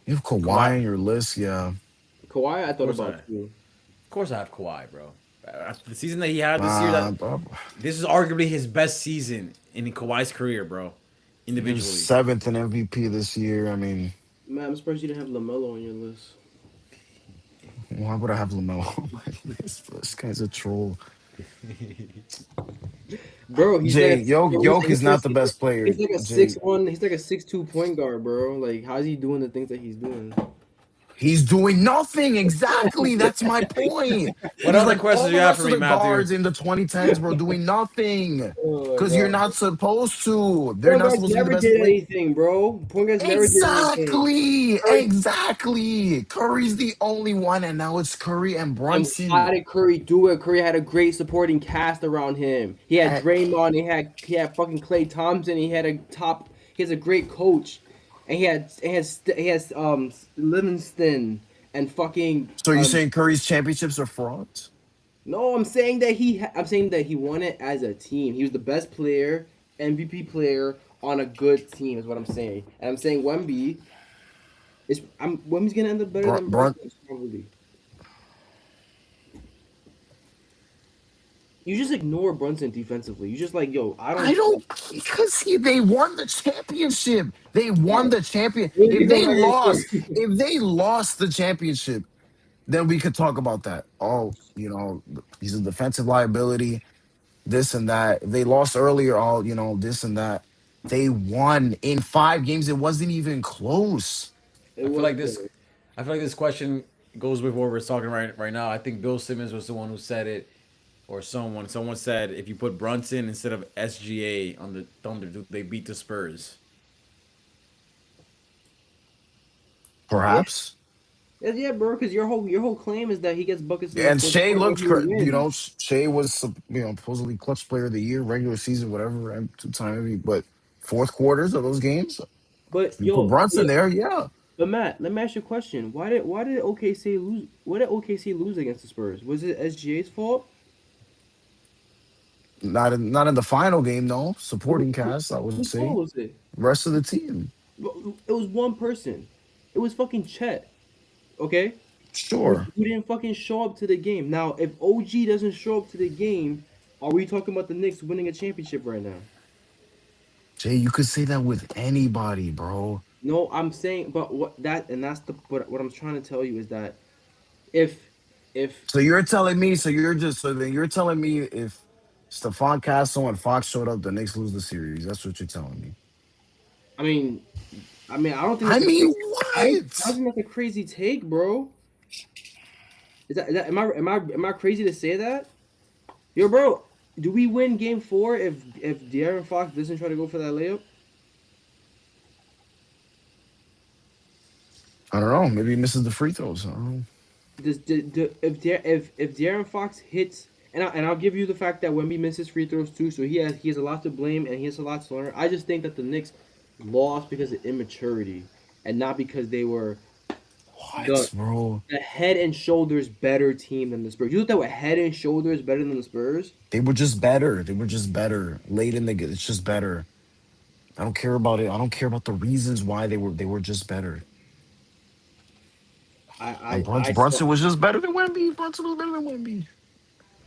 You have Kawhi. Kawhi on your list, yeah. Kawhi, I Of thought course, about too. of course, I have Kawhi, bro. After the season that he had this year, Uh, that uh, this is arguably his best season in Kawhi's career, bro. he was Individually. 7th in MVP this year. I mean, Man, I'm surprised you didn't have Lamelo on your list. why would I have LaMelo on my list? This guy's a troll. Bro, Jay, Yoke is not the he's like best player. a Jay, 6'1", he's like a 6'2" point guard, bro. Like, how's he doing the things that he's doing? he's doing nothing. Exactly. That's my point. What He's other like questions all do you the have rest for of me, the Matthew? guards in the 2010s were doing nothing. Oh my Because you're god. not supposed to. They're Point not guards supposed to be the never best did player. anything, bro. Point guards never did anything. Exactly. Curry, Exactly. Curry's the only one, and now it's Curry and and how Brunson. did Curry do it? Curry had a great supporting cast around him. He had Eh, Draymond. He had fucking Clay Thompson. He has a great coach, and he has Livingston and fucking So you're saying Curry's championships are frauds? No, I'm saying that he won it as a team. He was the best player, MVP player on a good team is what I'm saying. And I'm saying Wemby's gonna end up better Brun, than Brun, Brunson probably. You just ignore Brunson defensively. You just like, yo, I I don't don't because they won the championship. They won yeah. the champion. Maybe go back and score. If they lost the championship, then we could talk about that. Oh, he's a defensive liability, this and that. If they lost earlier, all this and that. They won in 5 games. It wasn't even close. It I feel was like this. good. I feel like this question goes with what we're talking right now. I think Bill Simmons was the one who said it, or someone. Someone said if you put Brunson instead of SGA on the Thunder, do they beat the Spurs? Yeah, Perhaps. yeah, bro. Because your whole claim is that he gets buckets in the And fourth Shea quarter looked, every win. Shea was, supposedly clutch player of the year, regular season, whatever, and 2-time MVP. But fourth quarters of those games, But you put yo, Brunson there, yeah. But Matt, let me ask you a question. Why did OKC lose? Why did OKC lose against the Spurs? Was it SGA's fault? Not in the final game, though. Supporting cast, I would Whose fault say. was it? Rest of the team, It was one person. It was fucking Chet. Okay, sure. who didn't fucking show up to the game. Now, if OG doesn't show up to the game, are we talking about the Knicks winning a championship right now? Jay, you could say that with anybody, bro. No, I'm saying, but what I'm trying to tell you is that if if So you're telling me, so then you're telling me if Stephon Castle and Fox showed up, the Knicks lose the series. That's what you're telling me. I mean I don't think I that's a mean, crazy. I don't what? think that's a crazy take, bro. Am I crazy to say that? Yo, bro, do we win game 4 if De'Aaron Fox doesn't try to go for that layup? I don't know. Maybe he misses the free throws. I don't know. If De'Aaron Fox hits and I'll give you the fact that Wemby misses free throws too, so he has a lot to blame and he has a lot to learn. I just think that the Knicks lost because of immaturity and not because they were the What, bro? the head and shoulders better team than the Spurs. You thought they were head and shoulders better than the Spurs? They were just better. They were just better. Late in the game, it's just better. I don't care about it. I don't care about the reasons why they were just better. And I saw Brunson was just better than Wemby. Brunson was better than Wemby.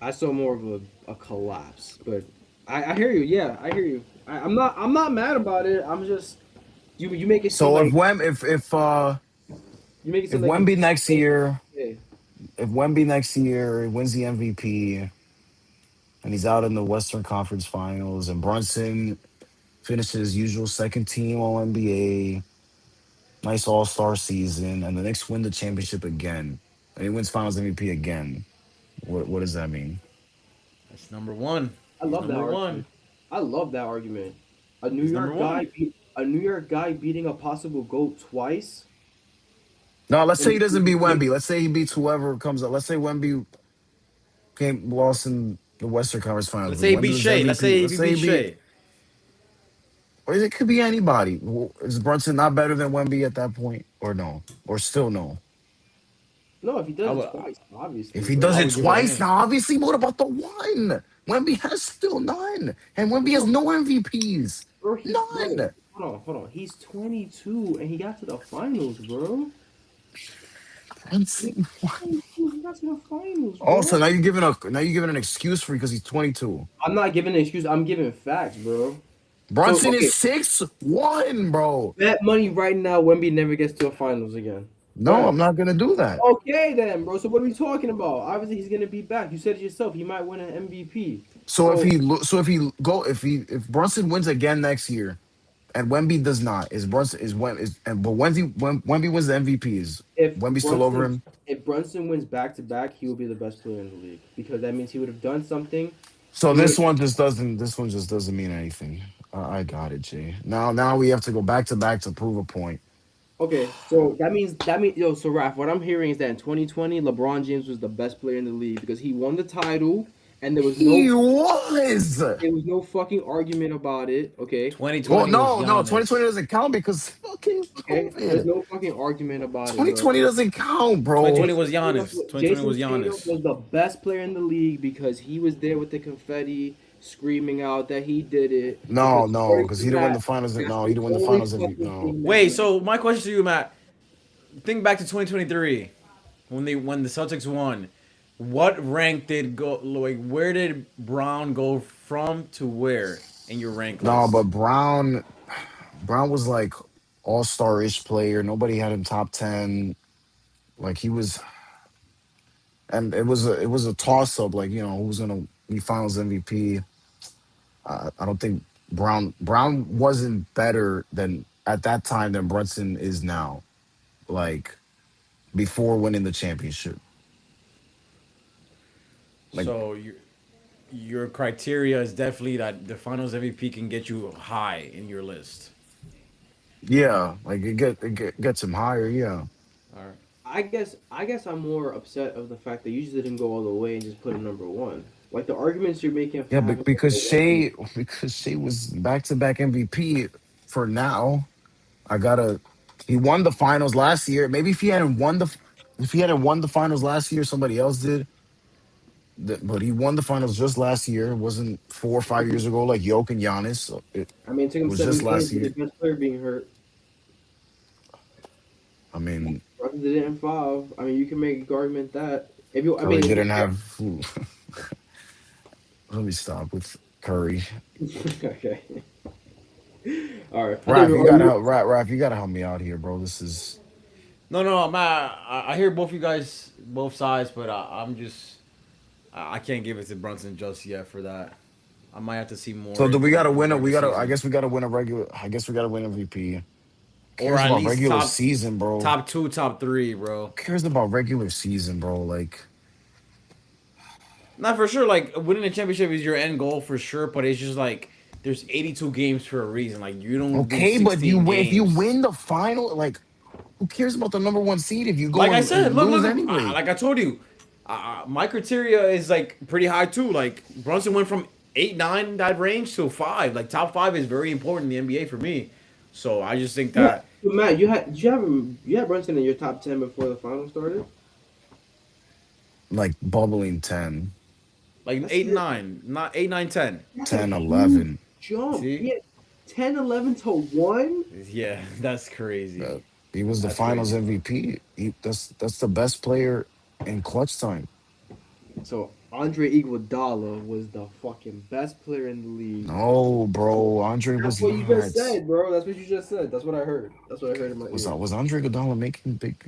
I saw more of a collapse, but I hear you. Yeah, I hear you. I'm not mad about it. I'm just you make it seem So like you make it if seem like Wemby next year, yeah. if Wemby next year wins the MVP and he's out in the Western Conference Finals, and Brunson finishes usual second team All NBA, nice All Star season, and the Knicks win the championship again, and he wins Finals MVP again. What does that mean? That's number one. I He's love that number one. argument. I love that argument. He's number one. A New York guy beating a possible GOAT twice No, let's say he and doesn't beat Wemby. Let's say he beats whoever comes up. Let's say Wemby came lost in the Western Conference Finals, Let's but say he Wemby beat was Shea. Let's MVP. say Let's he say he beat beat, Shea. or it could be anybody. Is Brunson not better than Wemby at that point, or no, or still no? no, if he I does it would. twice, If obviously, he but does I it would give it to twice, him. now obviously, what about the one? Wemby has still none, and Wemby has bro, no MVPs. bro, he's bro. None. Hold on. He's 22 and he got to the finals, bro. He's Brunson. What? 22, he got to the finals, Also, bro. now you're giving an excuse for because he's 22. I'm not giving an excuse. I'm giving facts, bro. So Brunson okay, is 6'1", bro. bet money right now. Wemby never gets to a finals again. No, Bet. I'm not gonna do that. Okay then, bro. So what are we talking about? Obviously, he's gonna be back. You said it yourself. He might win an MVP. So If Brunson wins again next year and Wemby does not, is Brunson is when is and but when Wemby wins the MVP, is if Wemby still over Brunson him? if Brunson wins back to back, he will be the best player in the league because that means he would have done something. So He would. this one just doesn't mean anything. I got it, Jay. Now we have to go back to back to prove a point. Okay, so that means yo. So Raf, what I'm hearing is that in 2020, LeBron James was the best player in the league because he won the title, and He was. there was no fucking argument about it. Okay, Well, 2020 was no, 2020 Giannis. doesn't count because fucking okay. There's COVID. no fucking argument about it, bro. 2020 doesn't count, bro. 2020 was Giannis. 2020 Jason was Tatum Giannis. was the best player in the league because he was there with the confetti, screaming out that he did it. No, Because no, according because to he didn't win the Matt, finals. that's No, he the didn't win the only finals. fucking No. thing that Wait, matters. so my question to you, Matt. Think back to 2023 when the Celtics won. What rank did go like where did Brown go from to where in your rank No, but list? Brown was like all-star ish player. Nobody had him top 10. Like he was, and it was a toss up. Like who was gonna be Finals MVP? I don't think Brown wasn't better than at that time than Brunson is now. Like before winning the championship. Like So your criteria is definitely that the Finals MVP can get you high in your list. yeah, like gets him higher. Yeah. All right. I guess I'm more upset of the fact that you just didn't go all the way and just put him number one. Like the arguments you're making for Yeah, having because number one. Shea was back to back MVP for now. I gotta. He won the finals last year. Maybe if he hadn't won the finals last year, somebody else did. But he won the finals just last year. It wasn't 4 or 5 years ago like Jokic and Giannis. So it I mean, it took him was seven just games last with year. the best player being hurt. I mean, Russell did it in five. I mean, you can make an argument that if you, I Curry mean, didn't have. Let me stop with Curry. okay, all right. I think Raph, you are gotta you, help. Raph, you gotta help me out here, bro. This is No, Matt. I hear both you guys, both sides, but I'm just I can't give it to Brunson just yet for that. I might have to see more so. Do we gotta in the win it? We regular gotta. I season, guess we gotta win a regular. I guess we gotta win MVP. Who or cares at about least regular top season, bro? top two, top three, bro. Who cares about regular season, bro? Like, Not for sure. Like winning a championship is your end goal for sure, but it's just like there's 82 games for a reason. Like you don't do okay, but 16 if you games. win the final, like, who cares about the number one seed if you go Like I said, and lose look, anyway? like I told you, my criteria is like pretty high too. Like Brunson went from 8, 9 that range to 5. Like top 5 is very important in the NBA for me. So I just think yeah, that Matt, you had Brunson in your top 10 before the final started. Like bubbling 10, like That's 8, a, 9, not 8, 9, 10. that's a 10, huge 11. jump. See, Yeah, 10, 11 to one. yeah, that's crazy. He was the That's Finals crazy. MVP. That's the best player in clutch time. So Andre Iguodala was the fucking best player in the league. No, bro, Andre That's was what you just not. said, bro. That's what you just said. That's what I heard. That's what I heard in my ear. Was Andre Iguodala making big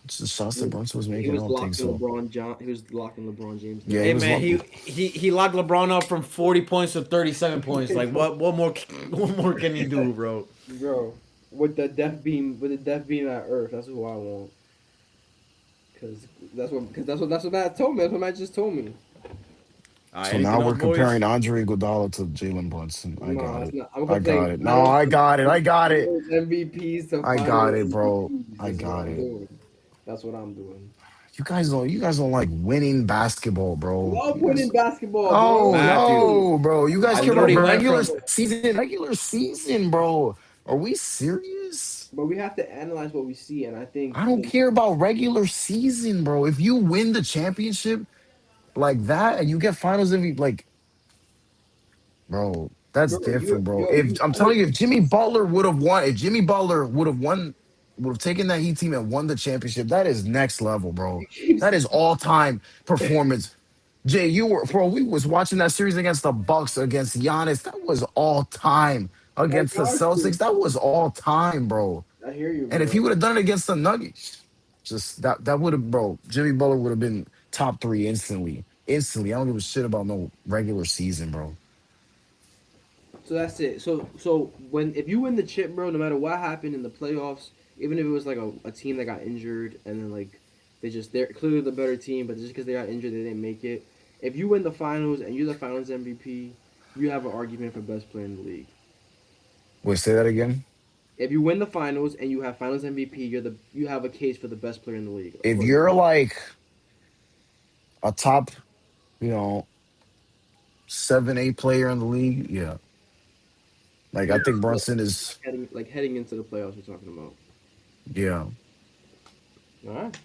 shots He that was, Brunson was he making? I was don't think locking so. LeBron John. He was locking LeBron James Yeah, down. he Hey was. man, he locked LeBron up from 40 points to 37 points. Like what more what more can you do, bro? Bro, with the death beam at Earth. That's who I want. Cause that's what Matt told me. That's what Matt just told me. All right, So now anything we're else, boys? comparing Andre Iguodala to Jalen Brunson. I No, got that's it. not. I'm I got comparing it. No, finals I got it. I got it. finals MVPs to I final got it, bro. MVPs. I This is what got I'm it. doing. That's what I'm doing. You guys don't like winning basketball, bro. Love You winning guys. basketball, Oh bro. Matthew, no, bro. You guys I care Love about literally winning went regular from basketball. season. Regular season, bro. Are we serious? But we have to analyze what we see, and I think I don't care about regular season, bro. If you win the championship like that and you get finals MVP, like, bro, that's bro, different, bro. you If I'm telling you, if Jimmy Butler would have won, if Jimmy Butler would have taken that Heat team and won the championship, that is next level, bro. keep That is all time performance. Jay, you were bro. We was watching that series against the Bucks against Giannis. That was all time I against the got you. Celtics. That was all time, bro. I hear you, And if bro. he would have done it against the Nuggets, just that would have, bro. Jimmy Butler would have been top three instantly. Instantly. I don't give a shit about no regular season, bro. So that's it. So when if you win the chip, bro, no matter what happened in the playoffs, even if it was like a team that got injured and then like they're clearly the better team, but just because they got injured they didn't make it. If you win the finals and you're the finals MVP, you have an argument for best player in the league. Wait, say that again. If you win the finals and you have finals MVP, you have a case for the best player in the league, If according to you're me. like a top, you know, 7, 8 player in the league, yeah. Like I Yeah, think like Brunson is, heading into the playoffs, we're talking about. yeah. All right.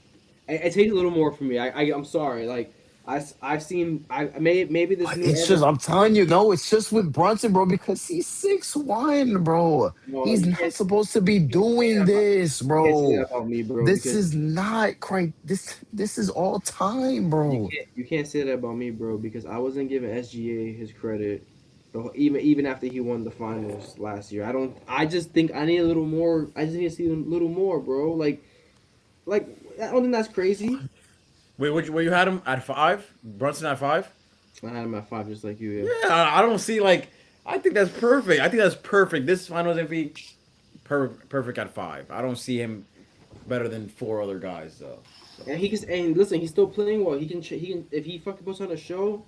It takes a little more for me. I'm sorry. Like I've seen maybe this But new it's era. just I'm telling you, no, it's just with Brunson, bro, because he's 6'1", bro. No, He's not supposed to be doing this, you can't say that bro. about me, bro. This Because is not crank. This is all time, bro. you can't say that about me, bro. Because I wasn't giving SGA his credit. Even after he won the finals last year, I don't. I just think I need a little more. I just need to see a little more, bro. Like I don't think that's crazy. wait, where you had him at 5? Brunson at 5? I had him at 5, just like you. Yeah. Yeah, I don't see like. I think that's perfect. I think that's perfect. This Finals MVP, perfect at 5. I don't see him better than 4 other guys though. So And listen, he's still playing well. He can if he fucking puts on a show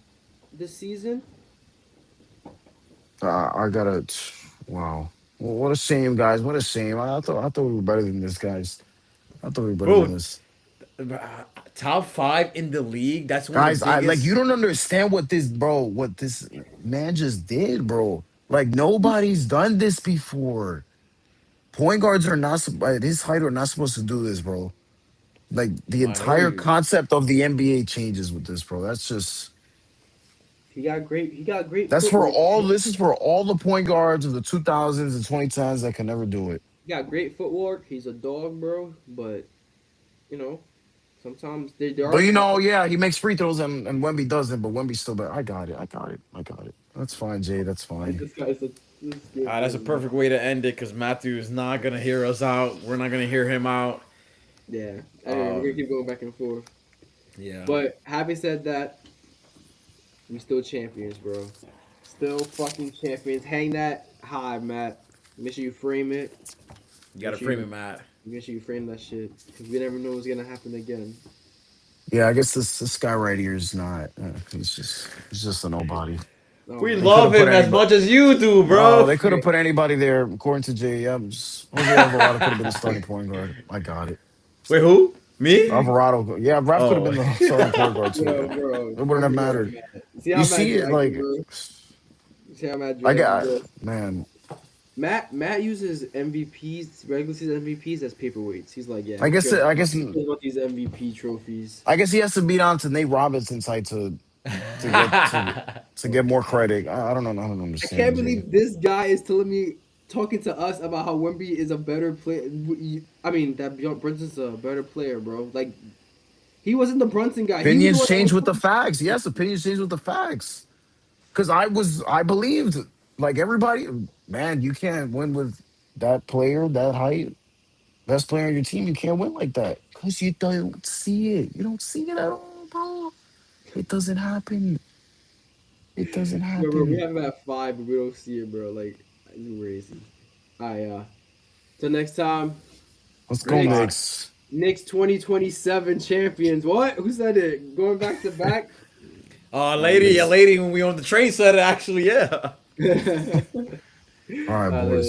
this season. I gotta. Wow. Well, what a shame, guys. What a shame. I thought we were better than this, guys. I thought we were better than bro, this, top 5 in the league. That's one of guys. the I like you biggest. don't understand what this, bro. What this man just did, bro. Like nobody's done this before. Point guards are not at his height are not supposed to do this, bro. Like the I hear entire you. concept of the NBA changes with this, bro. That's just He got great that's for footwork. all. This is for all the point guards of the 2000s and 2010s that can never do it. He got great footwork. He's a dog, bro. But you know, sometimes there But are times. yeah, he makes free throws and Wemby doesn't, but Wemby's still better. I got it. I got it. I got it. That's fine, Jay. That's fine. This guy's a this is good, That's a bro. perfect way to end it because Matthew is not gonna hear us out. We're not gonna hear him out. Yeah. Anyway, we're gonna Um, keep going back and forth. yeah. But having said that, we still champions, bro. Still fucking champions. Hang that high, Matt. Make sure you frame it. You gotta Make sure frame you, it, Matt. make sure you frame that shit. Because we never know what's gonna happen again. Yeah, I guess this guy right here is not. He's just a nobody. Oh We my They could have love put him as anybody. much as you do, No, bro. they could have put anybody there. According to Jay, Jose Alvarado could have been the starting point guard. I got it. Wait, who? Me? Alvarado, yeah, Raf could have Oh. been the starting point guard too. Yo, Yeah, bro. it wouldn't have mattered. See You how Matt see it, dragged you, like, bro. See how Matt I dragged you, got bro. man. Matt uses MVPs, regular season MVPs as paperweights. He's like, yeah, I guess I guess who cares about these MVP trophies. I guess he has to beat on to Nate Robinson side to get to get more credit. I don't know. I don't I can't understand, Jay. believe this guy is telling me talking to us about how Wemby is a better player. I mean, that Brunson's a better player, bro. Like, he wasn't the Brunson guy. He was the Opinions one that change was with the facts. Yes, opinions change with the facts. Because I believed like everybody, man, you can't win with that player, that height, best player on your team. You can't win like that because you don't see it. You don't see it at all, bro. It doesn't happen. It doesn't Yo, bro, we happen. have him at 5, but we don't see it, bro. Like, it's crazy. All right, till next time. Let's go, Knicks, Knicks. Knicks 2027 champions. What? Who said it? Going back to back? A lady when we on the train said it actually, yeah. All right, Later. boys.